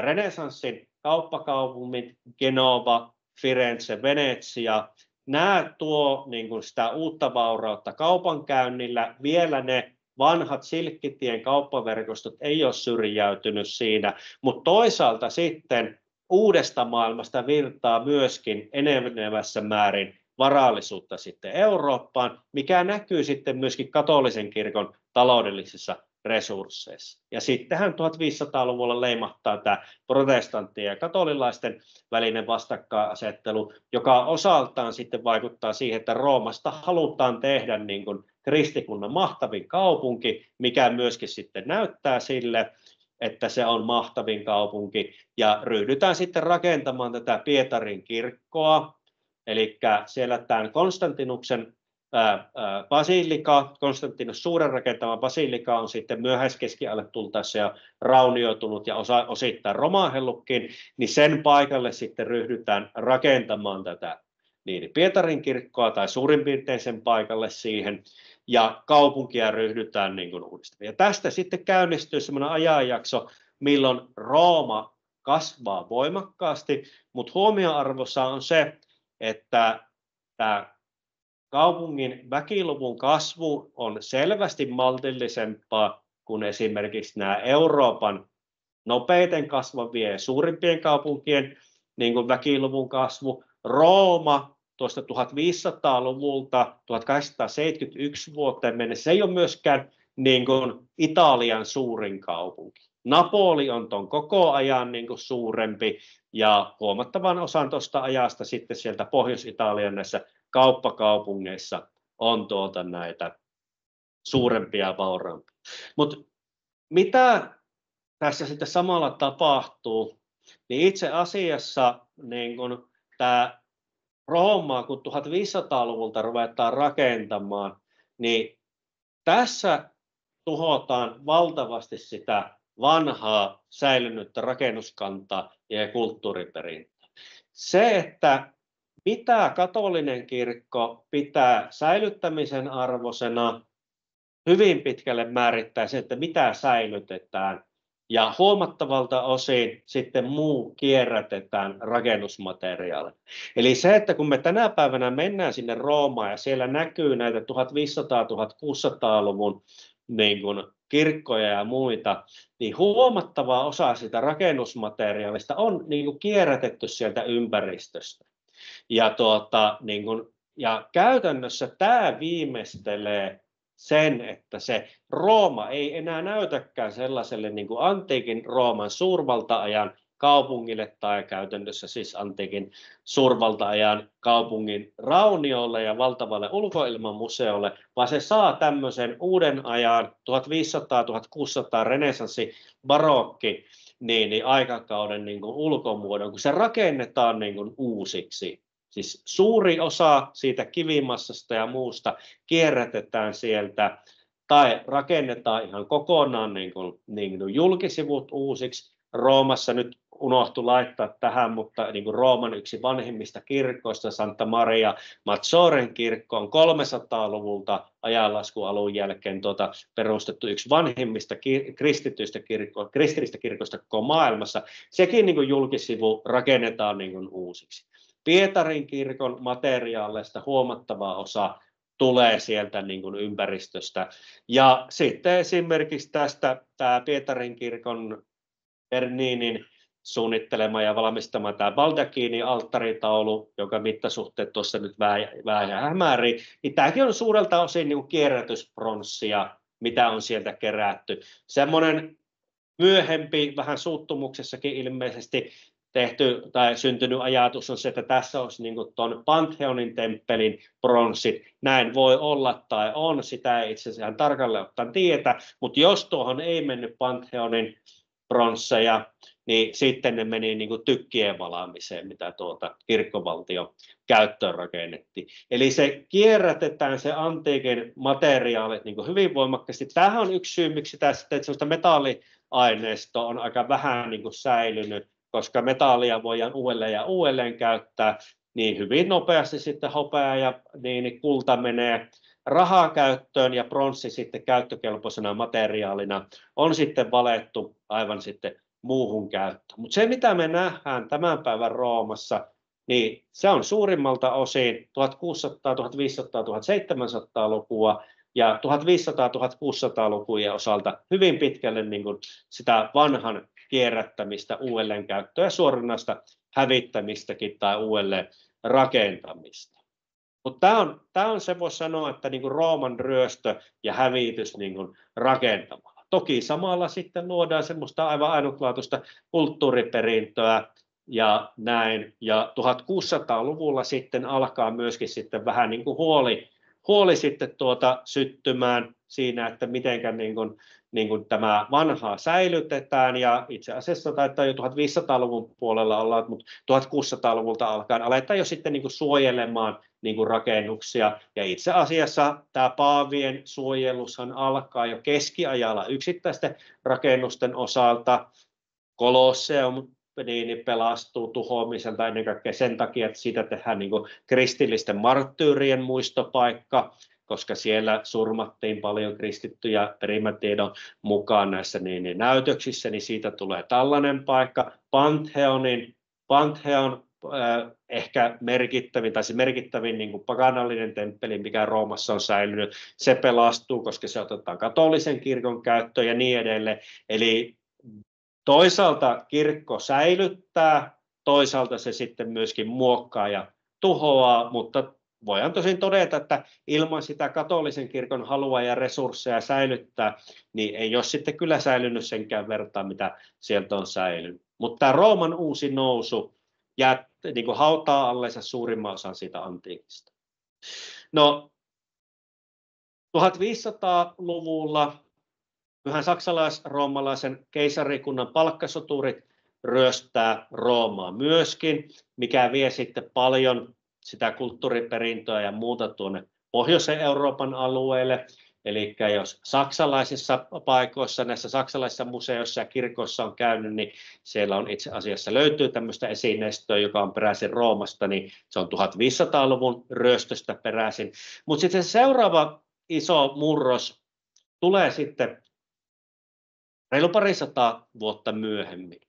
renessanssin kauppakaupungit, Genova, Firenze, Venetsia, nämä tuo niin kuin sitä uutta vaurautta kaupankäynnillä. Vielä ne vanhat silkkitien kauppaverkostot ei ole syrjäytynyt siinä, mutta toisaalta sitten uudesta maailmasta virtaa myöskin enenevässä määrin varallisuutta sitten Eurooppaan, mikä näkyy sitten myöskin katolisen kirkon taloudellisissa resursseissa. Ja sittenhän 1500-luvulla leimahtaa tämä protestanttien ja katolilaisten välinen vastakkainasettelu, joka osaltaan sitten vaikuttaa siihen, että Roomasta halutaan tehdä niin kuin kristikunnan mahtavin kaupunki, mikä myöskin sitten näyttää sille, että se on mahtavin kaupunki, ja ryhdytään sitten rakentamaan tätä Pietarin kirkkoa, eli siellä tämän Konstantinuksen basilika, Konstantinus suuren rakentama basilika on sitten myöhäiskeskiajalle tultaessa ja raunioitunut ja osittain romahdellutkin, niin sen paikalle sitten ryhdytään rakentamaan tätä Pietarin kirkkoa tai suurin piirtein sen paikalle siihen, ja kaupunkia ryhdytään niin kuin uudistamaan. Ja tästä sitten käynnistyy sellainen ajanjakso, milloin Rooma kasvaa voimakkaasti, mutta huomioarvossa on se, että tämä kaupungin väkiluvun kasvu on selvästi maltillisempaa kuin esimerkiksi nämä Euroopan nopeiten kasvavien ja suurimpien kaupunkien niin kuin väkiluvun kasvu. Rooma tuosta 1500-luvulta 1871 vuoteen mennessä ei ole myöskään niin kuin Italian suurin kaupunki. Napoli on ton koko ajan niin kuin suurempi, ja huomattavan osan tuosta ajasta sitten sieltä Pohjois-Italian näissä kauppakaupungeissa on näitä suurempia ja vauraampia. Mutta mitä tässä sitten samalla tapahtuu, niin itse asiassa niin kun tämä Roomaa, kun 1500-luvulta ruvetaan rakentamaan, niin tässä tuhotaan valtavasti sitä vanhaa säilynyttä rakennuskantaa ja kulttuuriperintöä. Se, että mitä katolinen kirkko pitää säilyttämisen arvoisena, hyvin pitkälle määrittää se, että mitä säilytetään, ja huomattavalta osin sitten muu kierrätetään rakennusmateriaaleja. Eli se, että kun me tänä päivänä mennään sinne Roomaan ja siellä näkyy näitä 1500-1600-luvun niin kuin kirkkoja ja muita, niin huomattava osa sitä rakennusmateriaalista on niin kuin kierrätetty sieltä ympäristöstä. Ja käytännössä tämä viimeistelee sen, että se Rooma ei enää näytäkään sellaiselle niin kuin antiikin Rooman suurvalta-ajan kaupungille tai käytännössä siis antiikin suurvalta-ajan kaupungin raunioille ja valtavalle ulkoilmamuseolle, vaan se saa tämmöisen uuden ajan 1500-1600 renessanssi barokki aikakauden niin kuin ulkomuodon, kun se rakennetaan niin kuin uusiksi. Siis suuri osa siitä kivimassasta ja muusta kierrätetään sieltä tai rakennetaan ihan kokonaan niin kuin julkisivut uusiksi. Roomassa nyt unohtui laittaa tähän, mutta niin kuin Rooman yksi vanhimmista kirkoista, Santa Maria Maggioren kirkko, on 300-luvulta ajanlaskualun jälkeen perustettu yksi vanhimmista kristillisistä kirkoista koko maailmassa. Sekin niin kuin julkisivu rakennetaan niin kuin uusiksi. Pietarin kirkon materiaaleista huomattava osa tulee sieltä niin kuin ympäristöstä. Ja sitten esimerkiksi tästä tämä Pietarin kirkon Berninin suunnittelema ja valmistama tämä Baldacchini-alttaritaulu, joka mittasuhteet tuossa nyt vähän hämärii, niin tämäkin on suurelta osin niin kuin kierrätyspronssia, mitä on sieltä kerätty. Semmoinen myöhempi, vähän suuttumuksessakin ilmeisesti tehty tai syntynyt ajatus on se, että tässä olisi niin kuin tuon Pantheonin temppelin pronssit. Näin voi olla tai on, sitä ei itse asiassa tarkalleen ottaen tietä, mutta jos tuohon ei mennyt Pantheonin pronsseja, niin sitten ne meni niin kuin tykkien valaamiseen, mitä kirkkovaltion käyttöön rakennettiin. Eli se kierrätetään se antiikin materiaalit niin kuin hyvin voimakkaasti. Tämähän on yksi syy, miksi sellaista metalliaineistoa on aika vähän niin kuin säilynyt, koska metallia voidaan uudelleen ja uudelleen käyttää, niin hyvin nopeasti sitten hopea ja niin kulta menee rahakäyttöön ja pronssi sitten käyttökelpoisena materiaalina on sitten valettu aivan sitten muuhun käyttöön. Mutta se, mitä me nähdään tämän päivän Roomassa, niin se on suurimmalta osin 1600-, 1500-, 1700-lukua ja 1500-1600-lukujen osalta hyvin pitkälle niin kuin sitä vanhan kierrättämistä, uudelleenkäyttöä ja suoranaista hävittämistäkin tai uudelleen rakentamista. Mutta tämä on se, voisi sanoa, että niin kuin Rooman ryöstö ja hävitys niin kuin rakentamalla. Toki samalla sitten luodaan semmoista aivan ainutlaatuista kulttuuriperintöä ja näin. Ja 1600-luvulla sitten alkaa myöskin sitten vähän niin kuin huoli sitten syttymään siinä, että mitenkä niin kuin tämä vanhaa säilytetään, ja itse asiassa taitaa jo 1500-luvun puolella olla, mutta 1600-luvulta alkaen aletaan jo sitten niin kuin suojelemaan niin kuin rakennuksia, ja itse asiassa tämä paavien suojelushan alkaa jo keskiajalla yksittäisten rakennusten osalta. Kolosseum niin pelastuu tuhoamiselta ennen kaikkea sen takia, että siitä tehdään niin kuin kristillisten marttyyrien muistopaikka, koska siellä surmattiin paljon kristittyjä perimätiedon mukaan näissä näytöksissä, niin siitä tulee tällainen paikka. Pantheon ehkä merkittävin, tai se merkittävin niin kuin paganallinen temppeli, mikä Roomassa on säilynyt, se pelastuu, koska se otetaan katolisen kirkon käyttöön ja niin edelleen. Eli toisaalta kirkko säilyttää, toisaalta se sitten myöskin muokkaa ja tuhoaa, mutta voidaan tosin todeta, että ilman sitä katolisen kirkon halua ja resursseja säilyttää, niin ei ole sitten kyllä säilynyt senkään vertaan, mitä sieltä on säilynyt. Mutta tämä Rooman uusi nousu jää niin kuin hautaa alleensa suurimman osan siitä antiikista. No, 1500-luvulla yhden saksalais-roomalaisen keisarikunnan palkkasoturit ryöstää Roomaa myöskin, mikä vie sitten paljon sitä kulttuuriperintöä ja muuta tuonne Pohjoisen Euroopan alueelle. Eli jos saksalaisissa paikoissa, näissä saksalaisissa museoissa ja kirkoissa on käynyt, niin siellä on itse asiassa löytyy tämmöistä esineistöä, joka on peräisin Roomasta, niin se on 1500-luvun ryöstöstä peräisin. Mutta sitten se seuraava iso murros tulee sitten reilu parisataa vuotta myöhemmin.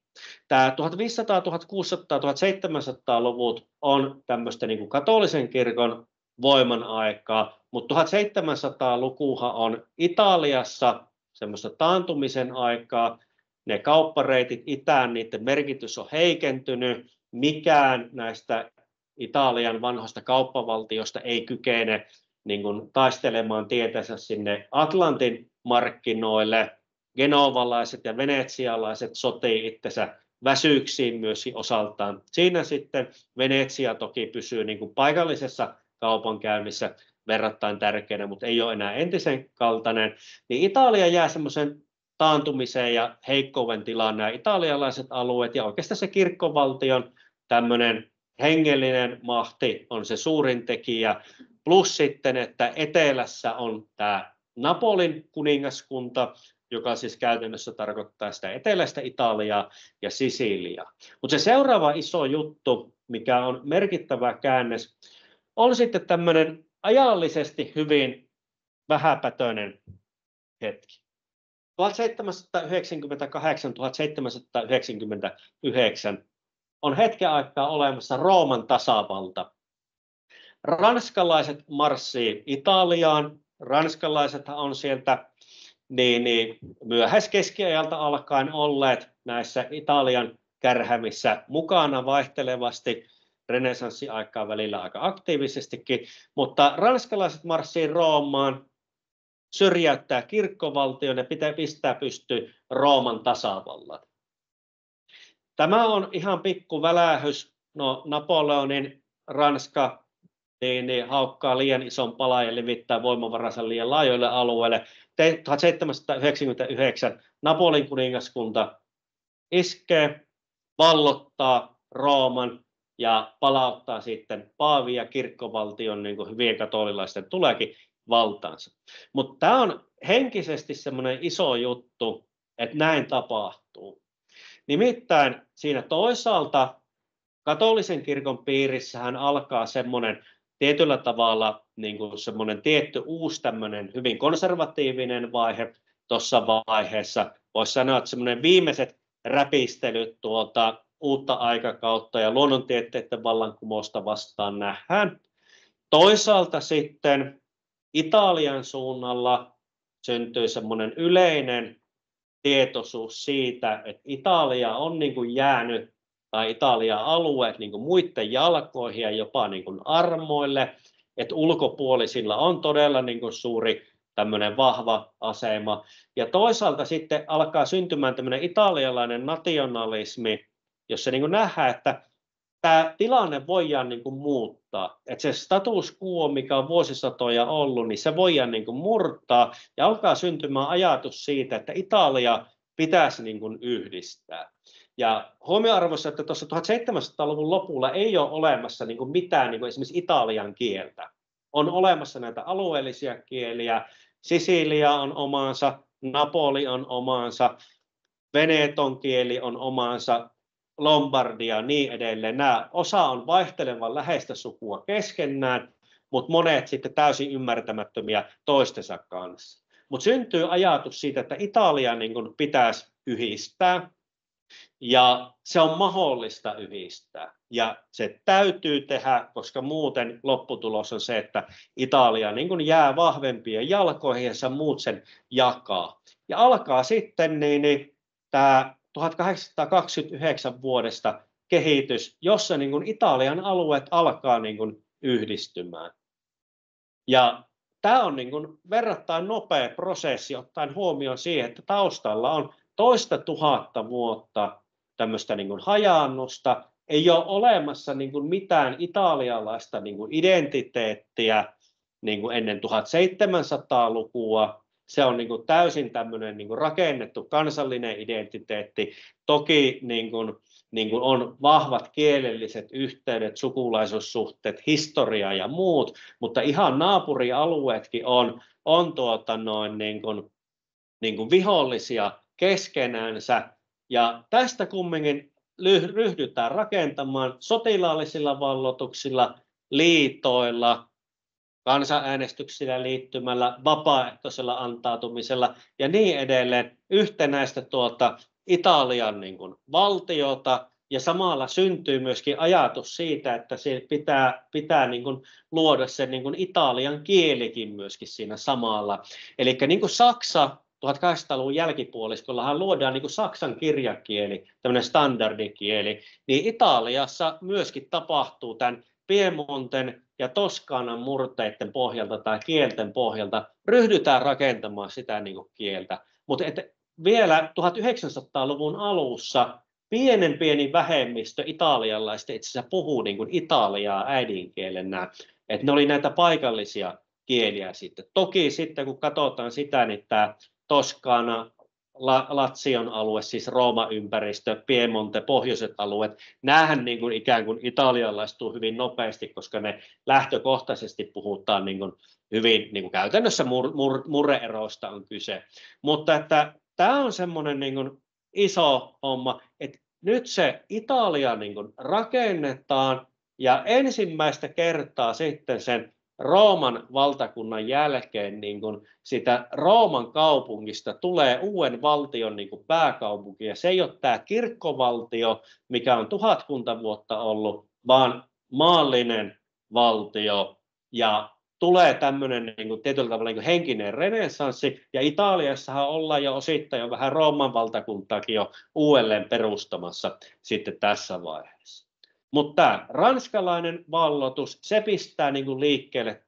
Tämä 1500, 1600, 1700-luvut on tämmöistä niin kuin katolisen kirkon voiman aikaa, mutta 1700-lukuhan on Italiassa semmoista taantumisen aikaa. Ne kauppareitit itään, niiden merkitys on heikentynyt. Mikään näistä Italian vanhoista kauppavaltioista ei kykene niin kuin taistelemaan tietänsä sinne Atlantin markkinoille. Genovalaiset ja venetsialaiset sotii itsensä väsyksiin myöskin osaltaan. Siinä sitten Venetsia toki pysyy niin kuin paikallisessa kaupankäynnissä verrattain tärkeänä, mutta ei ole enää entisen kaltainen. Niin Italia jää semmoisen taantumiseen ja heikkouden tilaan nämä italialaiset alueet, ja oikeastaan se kirkkovaltion tämmöinen hengellinen mahti on se suurin tekijä, plus sitten, että etelässä on tämä Napolin kuningaskunta, joka siis käytännössä tarkoittaa sitä eteläistä Italiaa ja Sisiliaa. Mutta se seuraava iso juttu, mikä on merkittävä käännes, on sitten tämmöinen ajallisesti hyvin vähäpätöinen hetki. 1798-1799 on hetken aikaa olemassa Rooman tasavalta. Ranskalaiset marssii Italiaan. Ranskalaisethan on sieltä myöhäiskeskiajalta alkaen olleet näissä Italian kärhämissä mukana vaihtelevasti, renessanssiaikaan välillä aika aktiivisestikin, mutta ranskalaiset marssii Roomaan, syrjäyttää kirkkovaltion ja pistää pystyyn Rooman tasavallan. Tämä on ihan pikku välähys. No, Napoleonin Ranska haukkaa liian ison palan ja levittää voimavaransa liian laajoille alueille. 1799 Napolin kuningaskunta iskee, vallottaa Rooman ja palauttaa sitten paavi ja kirkkovaltion, niin kuin hyvien katolilaisten tuleekin valtaansa. Mutta tämä on henkisesti semmoinen iso juttu, että näin tapahtuu. Nimittäin siinä toisaalta katolisen kirkon piirissähän alkaa semmoinen tietyllä tavalla niin kuin semmoinen tietty uusi tämmöinen hyvin konservatiivinen vaihe tuossa vaiheessa. Voisi sanoa, että semmoinen viimeiset räpistelyt uutta aikakautta ja luonnontieteiden vallankumousta vastaan nähdään. Toisaalta sitten Italian suunnalla syntyy semmoinen yleinen tietoisuus siitä, että Italia on niin kuin jäänyt tai Italian alueet niin kuin muiden jalkoihin ja jopa niin kuin armoille, että ulkopuolisilla on todella niin kuin suuri tämmöinen vahva asema. Ja toisaalta sitten alkaa syntymään tämmöinen italialainen nationalismi, jossa niin kuin nähdään, että tämä tilanne voidaan niin kuin muuttaa. Että se status quo, mikä on vuosisatoja ollut, niin se voidaan niin kuin murtaa ja alkaa syntymään ajatus siitä, että Italia pitäisi niin kuin yhdistää. Ja huomioarvoissa, että tuossa 1700-luvun lopulla ei ole olemassa niin kuin mitään niin kuin esimerkiksi italian kieltä. On olemassa näitä alueellisia kieliä, Sisilia on omaansa, Napoli on omaansa, Veneton kieli on omaansa, Lombardia ja niin edelleen. Nämä osa on vaihtelevan läheistä sukua keskenään, mutta monet sitten täysin ymmärtämättömiä toistensa kanssa. Mutta syntyy ajatus siitä, että Italia niin kuin pitäisi yhdistää. Ja se on mahdollista yhdistää ja se täytyy tehdä, koska muuten lopputulos on se, että Italia niin kuin jää vahvempien jalkoihin ja muut sen jakaa. Ja alkaa sitten tämä 1829 vuodesta kehitys, jossa niin kuin Italian alueet alkaa niin kuin yhdistymään. Ja tämä on niin kuin verrattain nopea prosessi ottaen huomioon siihen, että taustalla on toista tuhatta vuotta tämmöistä niin kuin hajaannusta, ei ole olemassa niin kuin mitään italialaista niin kuin identiteettiä niin kuin ennen 1700-lukua. Se on niin kuin täysin tämmöinen niin kuin rakennettu kansallinen identiteetti. Toki niin kuin niin kuin on vahvat kielelliset yhteydet, sukulaisuussuhteet, historia ja muut, mutta ihan naapurialueetkin on niin kuin vihollisia keskenänsä, ja tästä kumminkin ryhdytään rakentamaan sotilaallisilla valloituksilla, liitoilla, kansanäänestyksillä liittymällä, vapaaehtoisella antautumisella ja niin edelleen yhtenäistä Italian niin kuin valtiota, ja samalla syntyy myöskin ajatus siitä, että se pitää niin kuin luoda se niin kuin Italian kielikin myöskin siinä samalla. Eli niin kuin Saksa 1800-luvun jälkipuoliskollahan luodaan niin kuin Saksan kirjakieli, tämmöinen standardikieli, niin Italiassa myöskin tapahtuu tämän Piemonten ja Toskanan murteiden pohjalta tai kielten pohjalta ryhdytään rakentamaan sitä niin kuin kieltä. Mutta vielä 1900-luvun alussa pieni vähemmistö italialaista itse asiassa puhuu niin kuin italiaa äidinkielenä, että ne oli näitä paikallisia kieliä sitten. Toki sitten kun katsotaan sitä, niin tämä Toskana, Lazion alue, siis Rooma-ympäristö, Piemonte, pohjoiset alueet, näähän niin kuin ikään kuin italialaistuu hyvin nopeasti, koska ne lähtökohtaisesti puhutaan niin kuin hyvin niin kuin käytännössä murre-eroista on kyse. Mutta että tämä on semmoinen niin kuin iso homma, että nyt se Italia niin kuin rakennetaan, ja ensimmäistä kertaa sitten sen Rooman valtakunnan jälkeen niin kuin sitä Rooman kaupungista tulee uuden valtion niin kuin pääkaupunki, ja se ei ole tämä kirkkovaltio, mikä on 1000 vuotta ollut, vaan maallinen valtio, ja tulee tämmöinen niin kuin tietyllä tavalla niin kuin henkinen renessanssi, ja Italiassahan ollaan jo osittain jo vähän Rooman valtakuntaakin jo uudelleen perustamassa sitten tässä vaiheessa. Mutta tämä ranskalainen valloitus, se pistää niin kuin liikkeelle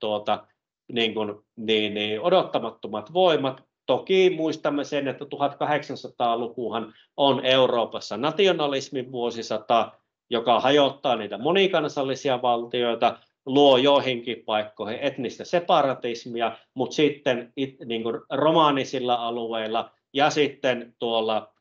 odottamattomat voimat. Toki muistamme sen, että 1800-lukuhan on Euroopassa nationalismin vuosisata, joka hajottaa niitä monikansallisia valtioita, luo joihinkin paikkoihin etnistä separatismia, mutta sitten niin kuin romaanisilla alueilla ja sitten tuolla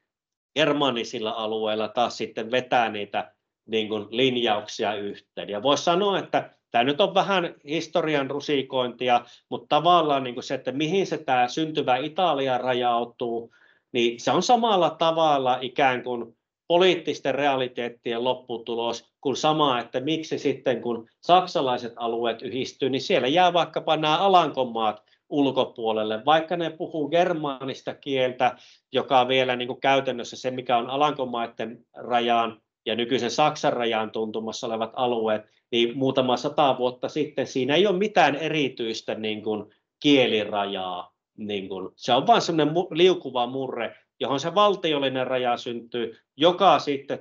germaanisilla alueilla taas sitten vetää niitä niin kuin linjauksia yhteen. Ja voisi sanoa, että tämä nyt on vähän historian rusikointia, mutta tavallaan niin kuin se, että mihin se tämä syntyvä Italia rajautuu, niin se on samalla tavalla ikään kuin poliittisten realiteettien lopputulos kuin sama, että miksi sitten kun saksalaiset alueet yhdistyy, niin siellä jää vaikkapa nämä Alankomaat ulkopuolelle, vaikka ne puhuu germaanista kieltä, joka vielä niin kuin käytännössä se, mikä on Alankomaiden rajaan ja nykyisen Saksan rajaan tuntumassa olevat alueet, niin muutama 100 vuotta sitten siinä ei ole mitään erityistä niin kuin kielirajaa. Niin kuin, se on vain sellainen liukuva murre, johon se valtiollinen raja syntyy, joka sitten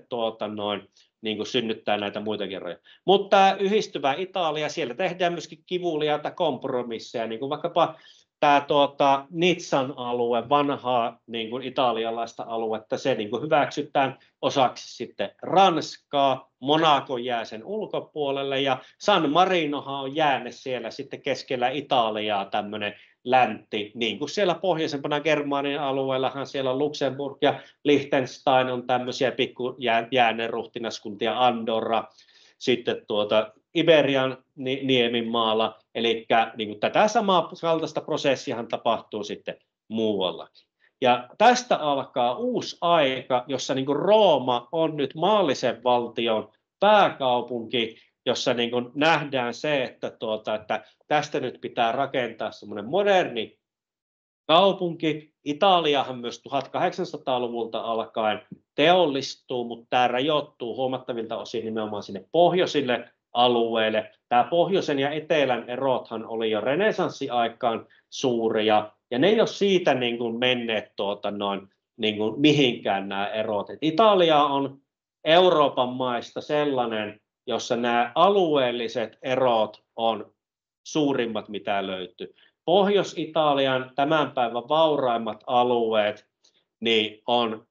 niin kuin synnyttää näitä muitakin rajoja. Mutta tämä yhdistyvä Italia, siellä tehdään myöskin kivuliaita kompromisseja, niin kuin vaikkapa tämä Nizzan alue, vanhaa niin kuin italialaista aluetta, se niin kuin hyväksytään osaksi sitten Ranskaa, Monaco jää sen ulkopuolelle, ja San Marinohan on jäänyt siellä sitten keskellä Italiaa tämmöinen läntti, niin kuin siellä pohjoisempana Germanin alueellahan siellä on Luxemburg ja Liechtenstein on tämmöisiä pikku jääneruhtinaskuntia, Andorra, sitten Iberian nieminmaalla, eli niin kuin tätä samaa kaltaista prosessiahan tapahtuu sitten muuallakin. Ja tästä alkaa uusi aika, jossa niin kuin Rooma on nyt maallisen valtion pääkaupunki, jossa niin kuin nähdään se, että tästä nyt pitää rakentaa semmoinen moderni kaupunki. Italiahan myös 1800-luvulta alkaen teollistuu, mutta tämä rajoittuu huomattavilta osin nimenomaan sinne pohjoisille alueille. Tämä pohjoisen ja etelän erothan oli jo renessanssiaikaan suuria, ja ne ei ole siitä niin kuin menneet niin kuin mihinkään nämä erot. Et Italia on Euroopan maista sellainen, jossa nämä alueelliset erot on suurimmat, mitä löytyy. Pohjois-Italian tämän päivän vauraimmat alueet niin on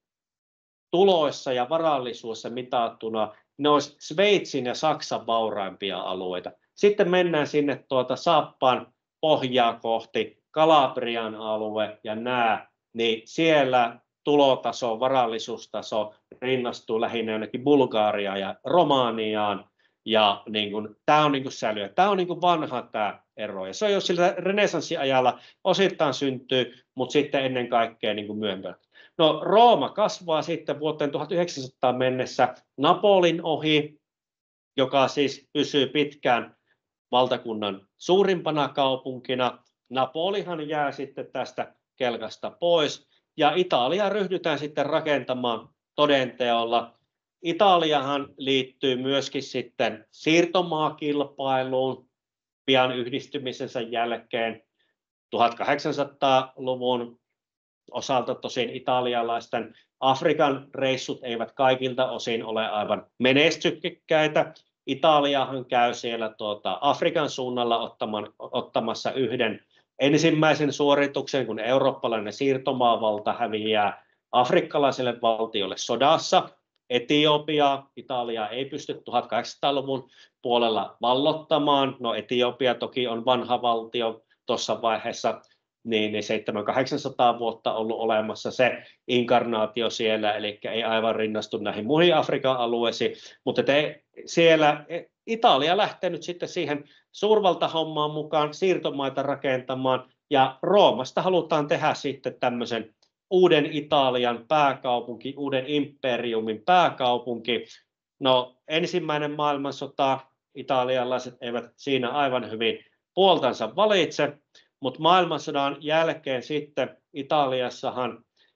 tuloissa ja varallisuudessa mitattuna, ne olisi Sveitsin ja Saksan vauraimpia alueita. Sitten mennään sinne Sappan pohjaa kohti, Kalabrian alue ja nämä, niin siellä tulotaso, varallisuustaso rinnastuu lähinnä jonnekin Bulgariaan ja Romaniaan. Ja niin kuin, tämä on niin kuin säilyä. Tämä on niin kuin vanha tämä ero. Ja se on jo sillä renessanssiajalla osittain syntyy, mutta sitten ennen kaikkea niin kuin myöhemmin. No Rooma kasvaa sitten vuoteen 1900 mennessä Napolin ohi, joka siis pysyy pitkään valtakunnan suurimpana kaupunkina. Napolihan jää sitten tästä kelkasta pois ja Italia ryhdytään sitten rakentamaan todenteolla. Italiahan liittyy myöskin sitten siirtomaakilpailuun pian yhdistymisensä jälkeen 1800-luvun osalta. Tosin italialaisten Afrikan reissut eivät kaikilta osin ole aivan menestyksekkäitä. Italiahan käy siellä Afrikan suunnalla ottamassa yhden ensimmäisen suorituksen, kun eurooppalainen siirtomaavalta häviää afrikkalaiselle valtiolle sodassa. Etiopia ei pysty 1800-luvun puolella vallottamaan. No Etiopia toki on vanha valtio tuossa vaiheessa, niin 700-800 vuotta ollut olemassa se inkarnaatio siellä, eli ei aivan rinnastu näihin muihin Afrikan alueisiin, mutta siellä Italia lähtee nyt sitten siihen suurvaltahommaan mukaan siirtomaita rakentamaan, ja Roomasta halutaan tehdä sitten tämmöisen uuden Italian pääkaupunki, uuden imperiumin pääkaupunki. No ensimmäinen maailmansota, italialaiset eivät siinä aivan hyvin puoltansa valitse, mutta maailmansodan jälkeen sitten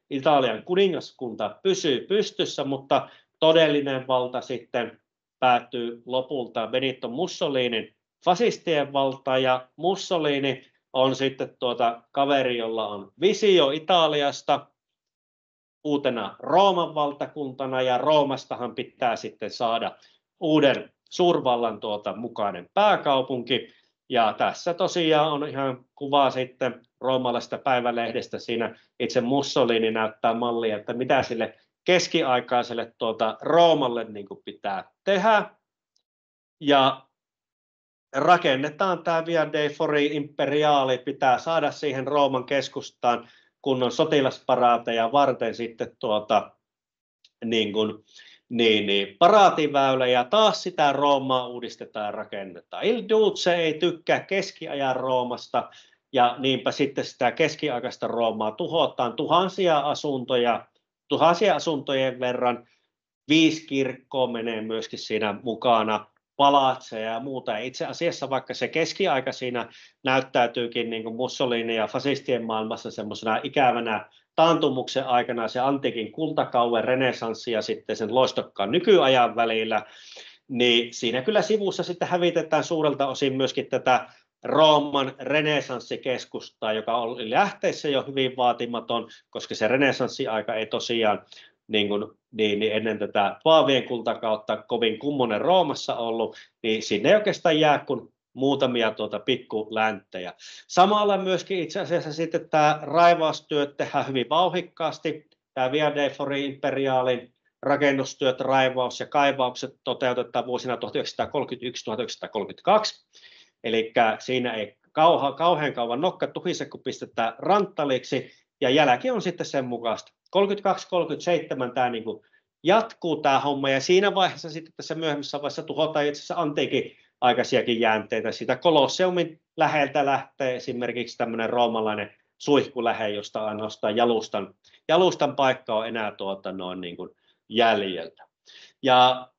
Italian kuningaskunta pysyy pystyssä, mutta todellinen valta sitten päätyy lopulta Benito Mussolinin fasistien valtaan, ja Mussolini on sitten kaveri, jolla on visio Italiasta uutena Rooman valtakuntana, ja Roomastahan pitää sitten saada uuden suurvallan mukainen pääkaupunki. Ja tässä tosiaan on ihan kuva sitten roomalaisesta päivälehdestä. Siinä itse Mussolini näyttää mallia, että mitä sille keskiaikaiselle Roomalle niin kuin pitää tehdä. Ja rakennetaan tämä Via dei Fori Imperiali, pitää saada siihen Rooman keskustaan kunnon sotilasparaateja varten sitten paraativäylä, ja taas sitä Roomaa uudistetaan ja rakennetaan. Il Duce ei tykkää keskiajan Roomasta, ja niinpä sitten sitä keskiaikaista Roomaa tuhotaan tuhansia asuntojen verran. 5 kirkkoa menee myöskin siinä mukana, palatseja ja muuta. Ja itse asiassa vaikka se keskiaika siinä näyttäytyykin niin kuin Mussolini ja fasistien maailmassa semmoisena ikävänä taantumuksen aikana, se antiikin kultakauden renessanssi ja sitten sen loistokkaan nykyajan välillä, niin siinä kyllä sivussa sitten hävitetään suurelta osin myöskin tätä Rooman renessanssikeskustaa, joka oli lähteessä jo hyvin vaatimaton, koska se renessanssiaika ei tosiaan niin ennen tätä paavien kultakautta kovin kummonen Roomassa ollut, niin sinne ei oikeastaan jää kuin muutamia pikkulänttejä. Samalla myöskin itse asiassa sitten tämä raivaustyöt tehdään hyvin vauhikkaasti. Tämä Via dei Fori Imperialin rakennustyöt, raivaus ja kaivaukset toteutetaan vuosina 1931-1932. Eli siinä ei kauhean kauan nokka tuhise, kun pistetään ranttaliksi, ja jälki on sitten sen mukaista. 32-37 tämä niin kuin jatkuu tämä homma, ja siinä vaiheessa sitten tässä myöhemmässä vaiheessa tuhotaan itse asiassa antiikin aikaisiakin jäänteitä. Siitä Kolosseumin läheltä lähtee esimerkiksi tämmöinen roomalainen suihkulähe, josta ainoastaan jalustan paikka on enää niin kuin jäljellä. Ja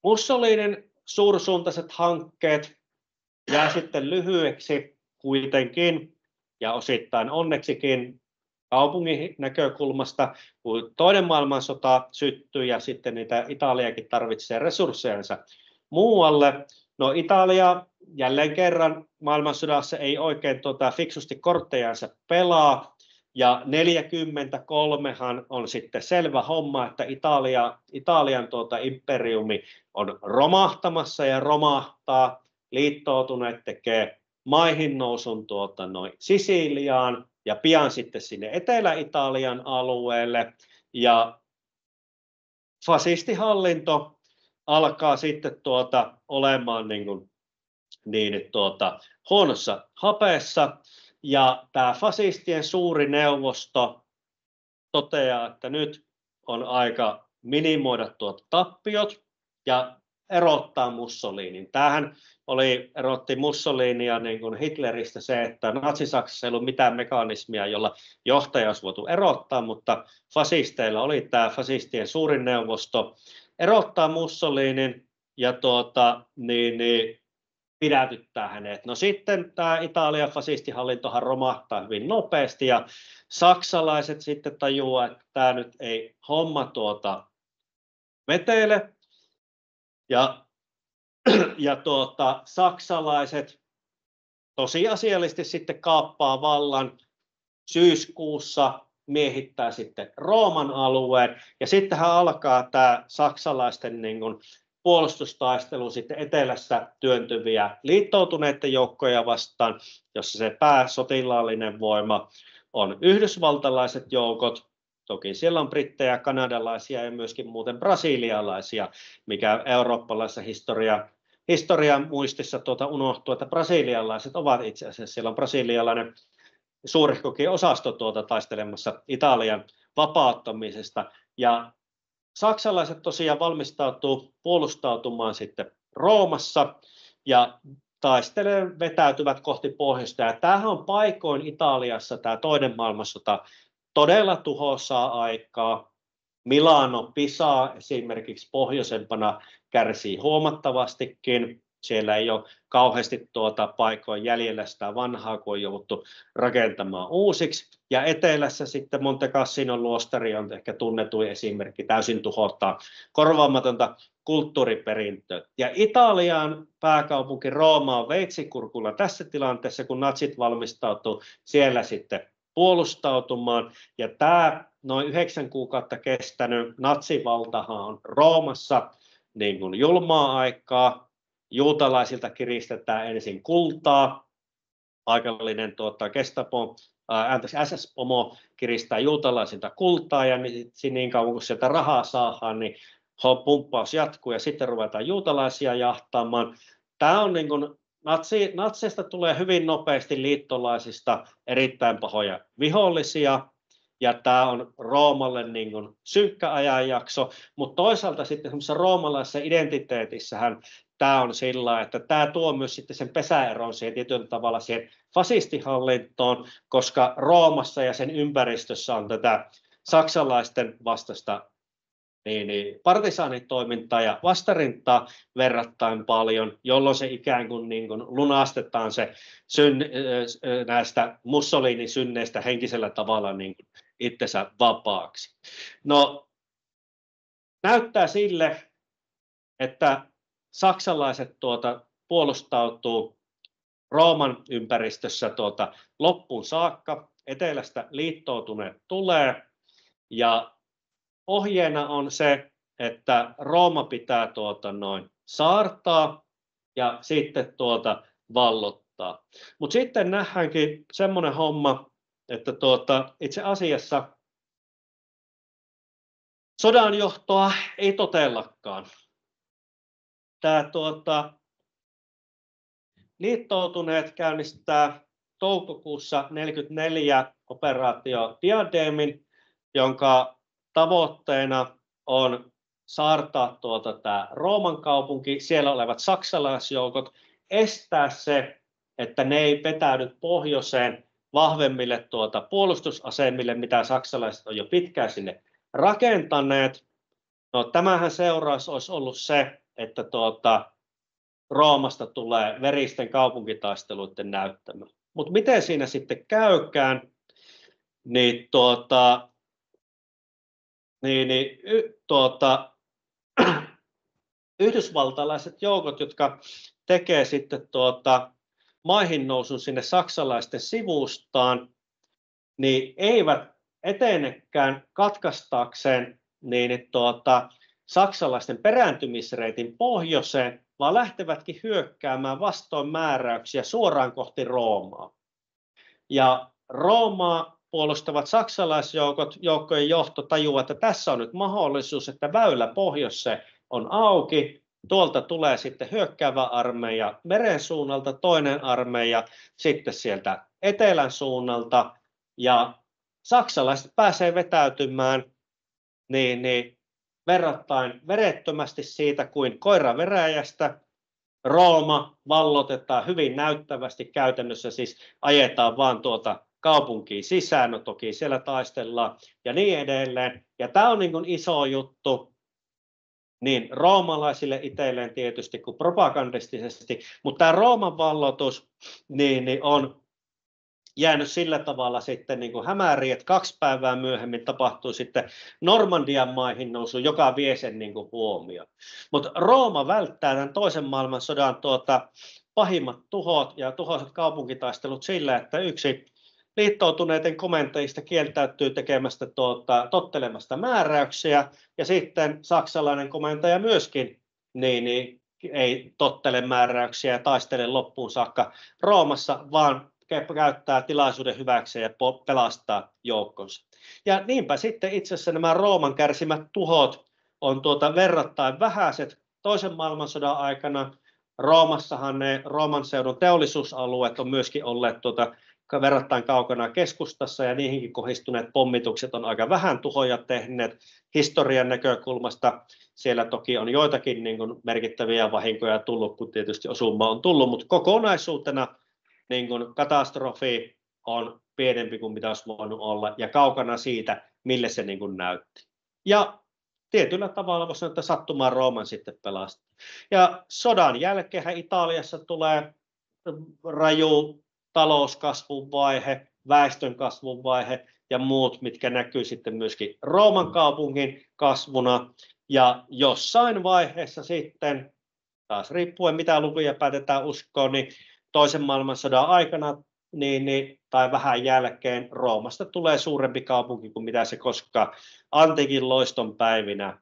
Mussolinin suursuuntaiset hankkeet jää sitten lyhyeksi kuitenkin, ja osittain onneksikin kaupungin näkökulmasta, kun toinen maailmansota syttyi ja sitten niitä Italiakin tarvitsee resurssejansa muualle. No Italia jälleen kerran maailmansodassa ei oikein fiksusti korttejansa pelaa, ja 43han on sitten selvä homma, että Italian imperiumi on romahtamassa ja romahtaa. Liittoutuneet tekee maihinnousun Sisiliaan ja pian sitten sinne Etelä-Italian alueelle, ja fasistihallinto alkaa sitten olemaan huonossa hapessa, ja tämä fasistien suuri neuvosto toteaa, että nyt on aika minimoida tappiot ja erottaa Mussolinin. Tämähän erotti Mussolinia niin kuin Hitleristä se, että Natsi-Saksassa ei ollut mitään mekanismia, jolla johtaja olisi voitu erottaa, mutta fasisteilla oli tämä fasistien suurin neuvosto erottaa Mussolinin ja pidätyttää hänet. No sitten tämä Italian fasistihallintohan romahtaa hyvin nopeasti ja saksalaiset sitten tajuaa, että tämä nyt ei homma vetele. Ja saksalaiset tosiasiallisesti sitten kaappaa vallan syyskuussa, miehittää sitten Rooman alueen ja sittenhän alkaa tämä saksalaisten niin kuin puolustustaistelu sitten etelässä työntyviä liittoutuneiden joukkoja vastaan, jossa se pääsotilaallinen voima on yhdysvaltalaiset joukot. Toki siellä on brittejä, kanadalaisia ja myöskin muuten brasilialaisia, mikä eurooppalaisessa historian muistissa unohtuu, että brasilialaiset ovat itse asiassa, siellä on brasilialainen suurehkokin osasto taistelemassa Italian vapauttamisesta. Ja saksalaiset tosiaan valmistautuu puolustautumaan sitten Roomassa ja vetäytyvät kohti pohjoista. Ja tämähän on paikoin Italiassa tämä toinen maailmansota todella tuhoisaa aikaa. Milano, Pisa esimerkiksi pohjoisempana kärsii huomattavastikin. Siellä ei ole kauheasti paikoin jäljellä sitä vanhaa, kun on jouduttu rakentamaan uusiksi. Ja etelässä sitten Monte Cassinon luostari on ehkä tunnetuin esimerkki, täysin tuhottaa korvaamatonta kulttuuriperintöä. Ja Italian pääkaupunki Rooma on veitsikurkulla tässä tilanteessa, kun natsit valmistautuu siellä sitten puolustautumaan. Ja tämä noin 9 kuukautta kestänyt natsivaltahan on Roomassa niin kuin julmaa aikaa. Juutalaisilta kiristetään ensin kultaa. Paikallinen SS-pomo kiristää juutalaisilta kultaa ja niin kauan kun sieltä rahaa saadaan, niin pumppaus jatkuu ja sitten ruvetaan juutalaisia jahtaamaan. Tämä on niin kuin natseista tulee hyvin nopeasti liittolaisista erittäin pahoja vihollisia, ja tämä on Roomalle niin kuin synkkä ajanjakso, mutta toisaalta sitten semmoisessa roomalaisessa identiteetissähän tämä on sillä, että tämä tuo myös sitten sen pesäeron siihen tietyllä tavalla siihen fasistihallintoon, koska Roomassa ja sen ympäristössä on tätä saksalaisten vastaista partisaanitoimintaa ja vastarintaa verrattain paljon, jolloin se ikään kuin, lunastetaan se näistä Mussolinin synneistä henkisellä tavalla niin kuin itsensä vapaaksi. No, näyttää sille, että saksalaiset puolustautuu Rooman ympäristössä loppuun saakka, etelästä liittoutuneet tulee ja ohjeena on se, että Rooma pitää saartaa ja sitten vallottaa. Mutta sitten nähdäänkin semmoinen homma, että itse asiassa sodanjohtoa ei totellakaan. Tämä liittoutuneet käynnistää toukokuussa 1944 operaatio Diademin, jonka tavoitteena on saartaa tämä Rooman kaupunki, siellä olevat saksalaisjoukot, estää se, että ne ei vetäydy pohjoiseen vahvemmille puolustusasemille, mitä saksalaiset on jo pitkään sinne rakentaneet. No, tämähän seuraus olisi ollut se, että Roomasta tulee veristen kaupunkitaisteluiden näyttämö. Mutta miten siinä sitten käykään, niin yhdysvaltalaiset joukot, jotka tekee sitten maihin nousun sinne saksalaisten sivustaan, niin eivät etenekään katkaistakseen saksalaisten perääntymisreitin pohjoiseen, vaan lähtevätkin hyökkäämään vastoin määräyksiä suoraan kohti Roomaa. Ja Roomaa puolustavat saksalaisjoukot, joukkojen johto tajuaa, että tässä on nyt mahdollisuus, että väylä pohjoiseen on auki. Tuolta tulee sitten hyökkäävä armeija meren suunnalta, toinen armeija sitten sieltä etelän suunnalta. Ja saksalaiset pääsee vetäytymään niin verrattain verettömästi siitä kuin koira veräjästä. Rooma vallotetaan hyvin näyttävästi, käytännössä siis ajetaan vaan tuota kaupunkiin sisään, no toki siellä taistellaan ja niin edelleen. Ja tämä on niin kuin iso juttu niin roomalaisille itselleen tietysti kuin propagandistisesti, mutta tämä Rooman valloitus niin on jäänyt sillä tavalla sitten niin kuin hämäriin, että 2 päivää myöhemmin tapahtui sitten Normandian maihin nousu, joka vie sen niin kuin huomioon. Mutta Rooma välttää tämän toisen maailmansodan pahimmat tuhot ja tuhoiset kaupunkitaistelut sillä, että yksi liittoutuneiden komentajista kieltäytyy tekemästä tottelemasta määräyksiä, ja sitten saksalainen komentaja myöskin ei tottele määräyksiä ja taistele loppuun saakka Roomassa, vaan käyttää tilaisuuden hyväkseen ja pelastaa joukkonsa. Ja niinpä sitten itse asiassa nämä Rooman kärsimät tuhot on verrattain vähäiset. Toisen maailmansodan aikana Roomassahan ne Rooman seudun teollisuusalueet on myöskin olleet verrattain kaukana keskustassa, ja niihinkin kohdistuneet pommitukset on aika vähän tuhoja tehneet. Historian näkökulmasta siellä toki on joitakin niin kuin merkittäviä vahinkoja tullut, kun tietysti osuma on tullut, mutta kokonaisuutena niin kuin katastrofi on pienempi kuin mitä olisi voinut olla ja kaukana siitä, mille se niin kuin näytti. Ja tietyllä tavalla voisi sanoa, että sattumaan Rooman sitten pelastaa. Ja sodan jälkeen Italiassa tulee raju talouskasvun vaihe, väestönkasvun vaihe ja muut, mitkä näkyy sitten myöskin Rooman kaupungin kasvuna. Ja jossain vaiheessa sitten, taas riippuen mitä lukuja päätetään uskoa, niin toisen maailmansodan aikana tai vähän jälkeen Roomasta tulee suurempi kaupunki kuin mitä se koskaan antiikin loiston päivinä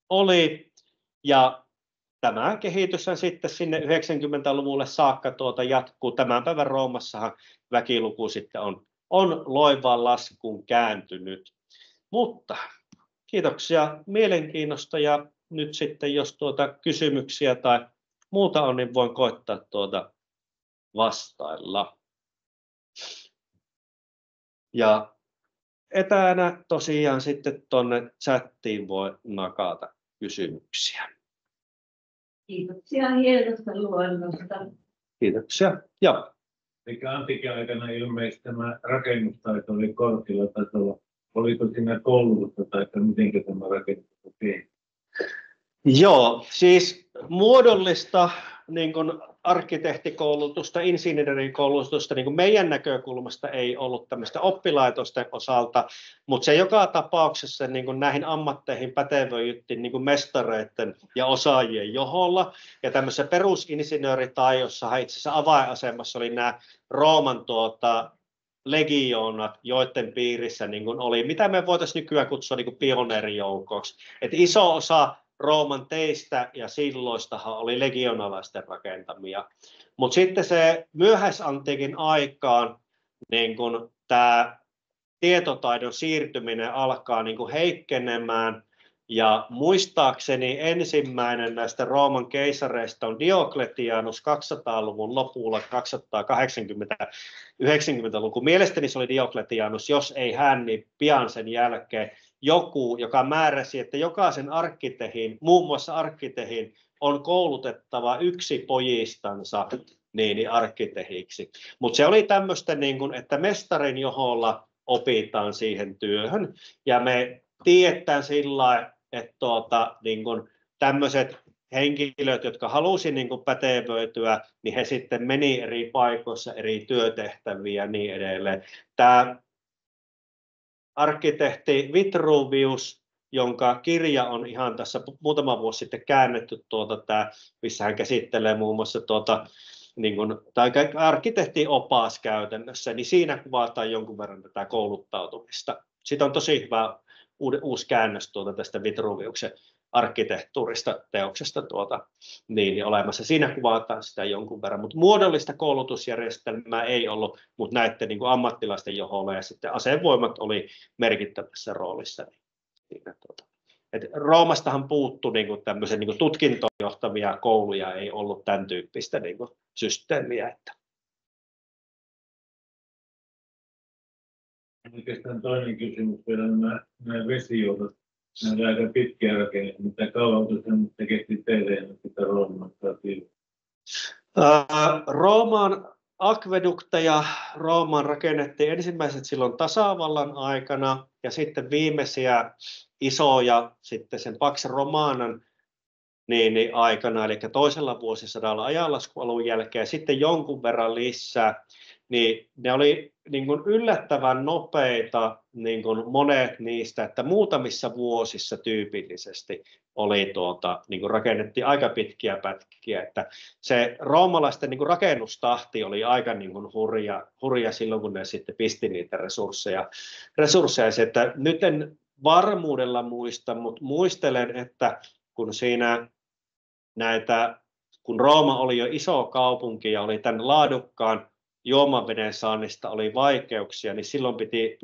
oli. Ja tämä kehitys sitten sinne 90-luvulle saakka jatkuu. Tämän päivän Roomassahan väkiluku sitten on loivaan laskuun kääntynyt. Mutta kiitoksia mielenkiinnosta, ja nyt sitten jos kysymyksiä tai muuta on, niin voin koittaa vastailla. Ja etänä tosiaan sitten tuonne chattiin voi nakata kysymyksiä. Kiitoksia hienosta luennosta. Kiitoksia. Ja. Eikä antiikin aikana ilmeisesti tämä rakennustaito oli korkealla tasolla. Oliko siinä koulutusta tai miten tämä rakennus tehtiin? Joo, siis muodollista niin kuin arkkitehtikoulutusta, insinöörikoulutusta niin kuin meidän näkökulmasta ei ollut tämmöistä oppilaitosten osalta, mutta se joka tapauksessa niin kuin näihin ammatteihin pätevöityttiin niin kuin mestareiden ja osaajien joholla. Ja tämmöisessä perusinsinööritaidossa itse asiassa avainasemassa oli nämä Rooman legioonat, joiden piirissä niin kuin oli, mitä me voitaisiin nykyään kutsua niin kuin pioneerijoukoksi. Et iso osa Rooman teistä ja silloistahan oli legionalaisten rakentamia. Mutta sitten se myöhäisantiikin aikaan niin kun tämä tietotaidon siirtyminen alkaa niin kun heikkenemään, ja muistaakseni ensimmäinen näistä Rooman keisareista on Diokletianus 200-luvun lopulla, 280-90-luku. Mielestäni se oli Diokletianus, jos ei hän, niin pian sen jälkeen joku, joka määräsi, että jokaisen arkkitehin, muun muassa arkkitehin, on koulutettava yksi pojistansa arkkitehiksi. Mutta se oli tämmöistä, niin että mestarin joholla opitaan siihen työhön, ja me tiedetään sillä, että niin tämmöiset henkilöt, jotka halusivat niin pätevöityä, niin he sitten meni eri paikoissa eri työtehtäviä ja niin edelleen. Tämä arkkitehti Vitruvius, jonka kirja on ihan tässä muutama vuosi sitten käännetty, missä hän käsittelee muun muassa arkkitehtiopas käytännössä, niin siinä kuvataan jonkun verran tätä kouluttautumista. Siitä on tosi hyvä uusi käännös tästä Vitruviuksen arkkitehtuurista teoksesta olemassa. Siinä kuvataan sitä jonkun verran, mutta muodollista koulutusjärjestelmää ei ollut, mutta näiden niin kuin ammattilaisten joholla, ja sitten asevoimat oli merkittävässä roolissa. Roomastahan puuttui niin kuin tämmöisen niin kuin tutkintoon johtavia kouluja, ei ollut tämän tyyppistä niin kuin systeemiä. Oikeastaan toinen kysymys vielä nämä vesijohdot. Nämä ovat aika pitkiä rakenteita. Mitä kauan te kesti teille sitä Roomaa saatiin? Rooman akvedukteja Roomaan rakennettiin ensimmäiset silloin tasavallan aikana ja sitten viimeisiä isoja sitten sen Pax Romanan aikana, eli toisella vuosisadalla ajanlaskualun jälkeen ja sitten jonkun verran lisää, niin ne oli niin kuin yllättävän nopeita niin kuin monet niistä, että muutamissa vuosissa tyypillisesti oli niin kuin rakennettiin aika pitkiä pätkiä, että se roomalaisten niin kuin rakennustahti oli aika niin kuin hurja silloin, kun ne sitten pisti niitä resursseja. Että nyt en varmuudella muista, mutta muistelen, että kun siinä kun Rooma oli jo iso kaupunki ja oli tämän laadukkaan juomaveden saannista oli vaikeuksia, niin silloin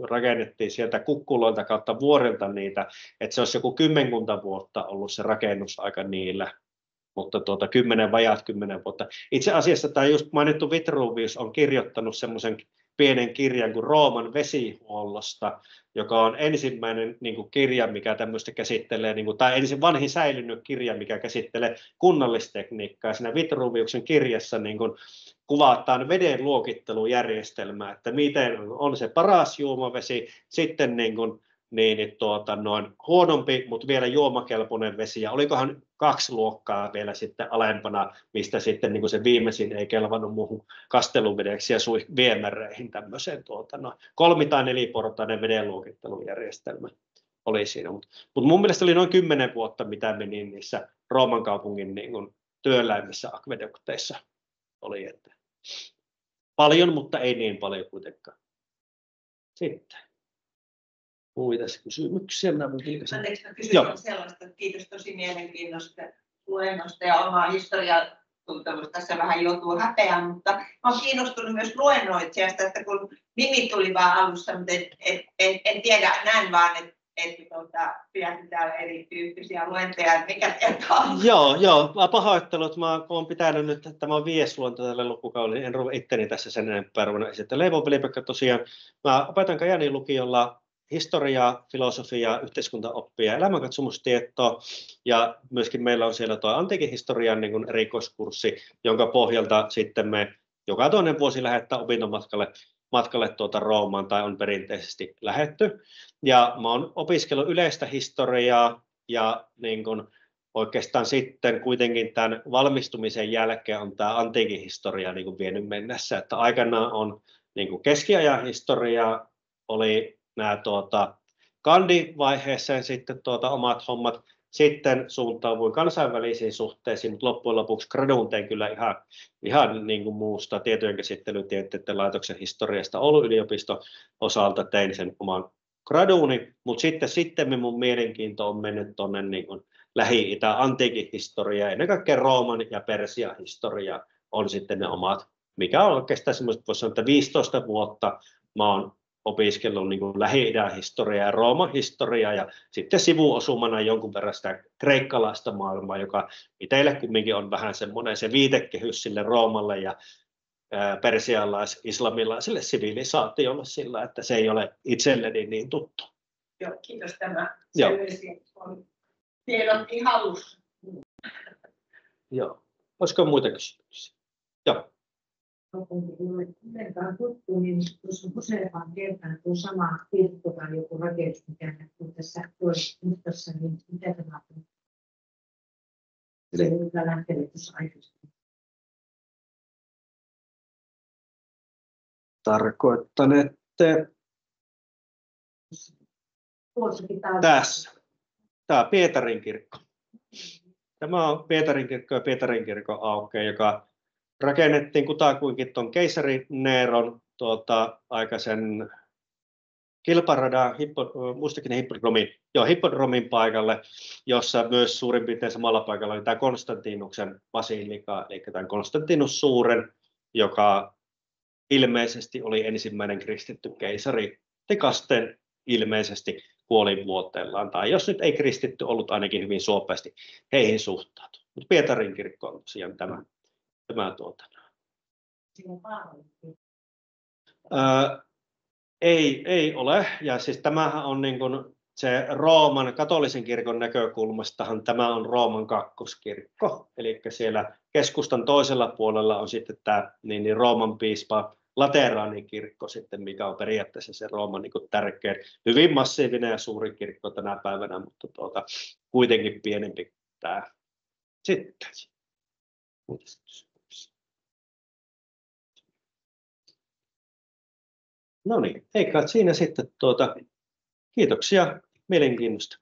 rakennettiin sieltä kukkuloilta kautta vuorilta niitä, että se olisi joku 10 vuotta ollut se rakennusaika niillä, mutta 10 vuotta. Itse asiassa tämä just mainittu Vitruvius on kirjoittanut semmoisen pienen kirjan kuin Rooman vesihuollosta, joka on ensimmäinen niin kuin kirja, mikä tämmöistä käsittelee, niin kuin, tai ensin vanhin säilynyt kirja, mikä käsittelee kunnallistekniikkaa. Siinä Vitruviuksen kirjassa niin kuin, kuvataan veden luokittelujärjestelmää, että miten on se paras juomavesi, sitten huonompi, mutta vielä juomakelpoinen vesi, ja olikohan 2 luokkaa vielä sitten alempana, mistä sitten niin se viimeisin ei kelvannut muuhun kasteluvedeksi ja viemäreihin tämmöiseen 3- tai 4-portainen vedenluokittelujärjestelmä oli siinä, mutta mun mielestä oli noin 10 vuotta, mitä meni niissä Rooman kaupungin niin kuin työläimissä akvedukteissa oli, että paljon, mutta ei niin paljon kuitenkaan. Sitten muita kysymyksiä. Anteeksi, mä kysyn sellaista. Kiitos tosi mielenkiintoista luennosta ja omaa historiatuntemusta. Tässä vähän joutuu häpeään, mutta mä olen kiinnostunut myös luennoitsijasta, että kun nimi tuli vaan alussa, mutta en tiedä, näin vaan, että pidätte täällä erityyppisiä luentoja, mikä kertoo. Joo, pahoittelut. Mä olen pitänyt nyt, että tämä on 5. luento tälle lukukaudelle, en ruveta itteni tässä sen enempää ruvennut esittelemään. Leivon Veli-Pekka tosiaan. Mä opetan Kajaanin lukiolla historiaa, filosofiaa, yhteiskuntaoppia ja elämänkatsomustietoa. Ja myöskin meillä on siellä tuo antiikin historian niin kuin erikoiskurssi, jonka pohjalta sitten me joka toinen vuosi lähettää opintomatkalle Roomaan tai on perinteisesti lähetty. Ja mä oon opiskellut yleistä historiaa ja niin kuin oikeastaan sitten kuitenkin tämän valmistumisen jälkeen on tämä antiikin historia niin kuin vienyt mennessä, että aikanaan on niin kuin keskiajan historia oli nämä kandivaiheeseen sitten omat hommat, sitten suuntauduin kansainvälisiin suhteisiin, mutta loppujen lopuksi graduun tein kyllä ihan niin kuin muusta tietojen käsittelytieteiden laitoksen historiasta Oulun yliopiston osalta tein sen oman graduuni, mutta sitten mun mielenkiinto on mennyt tuonne niin kuin Lähi-Itä antiikin historiaa, ennen kaikkea Rooman ja Persian historia on sitten ne omat, mikä on oikeastaan semmoista, voisi sanoa, että 15 vuotta mä oon opiskellut niin kuin Lähi-idän historiaa ja Rooman historiaa ja sitten sivuosumana jonkun verran sitä kreikkalaista maailmaa, joka itselle kumminkin on vähän semmoinen se viitekehys sille Roomalle ja persialais-islamilaiselle sivilisaatiolle sillä, että se ei ole itselleni niin tuttu. Joo, kiitos tämä selvästi. Tiedotti halussa. Joo. Olisiko muita kysymyksiä? Joo. Kuitenkaan tuttu, niin tuossa on useampaan kertaan tuo sama kirkko tai joku rakennus, mikä näkyy tässä toisessa, niin mitä tämä on? Se on hyvä lähtenyt tuossa aikaisemmin. Tarkoittanette tässä. Tämä on Pietarin kirkko. Tämä on Pietarin kirkko ja Pietarin kirkon auke, joka rakennettiin kutakuinkin tuon keisari Neeron aikaisen kilparadan, muistakin hippodromin paikalle, jossa myös suurin piirtein samalla paikalla oli tämä Konstantinuksen basilika, eli tämän Konstantinus Suuren, joka ilmeisesti oli ensimmäinen kristitty keisari, Tikasten ilmeisesti kuolinvuoteellaan, tai jos nyt ei kristitty ollut ainakin hyvin suopeasti heihin suhtautu. Mutta Pietarin kirkko on tosiaan tämä Ei ole. Ja siis tämähän on niin kuin se Rooman katolisen kirkon näkökulmastahan tämä on Rooman kakkoskirkko. Eli siellä keskustan toisella puolella on sitten tämä niin Rooman piispa lateraanikirkko sitten, mikä on periaatteessa se Rooman niin kuin tärkein, hyvin massiivinen ja suuri kirkko tänä päivänä, mutta kuitenkin pienempi kuin tämä. Sitten. No niin, eikä siinä sitten kiitoksia mielenkiinnosta.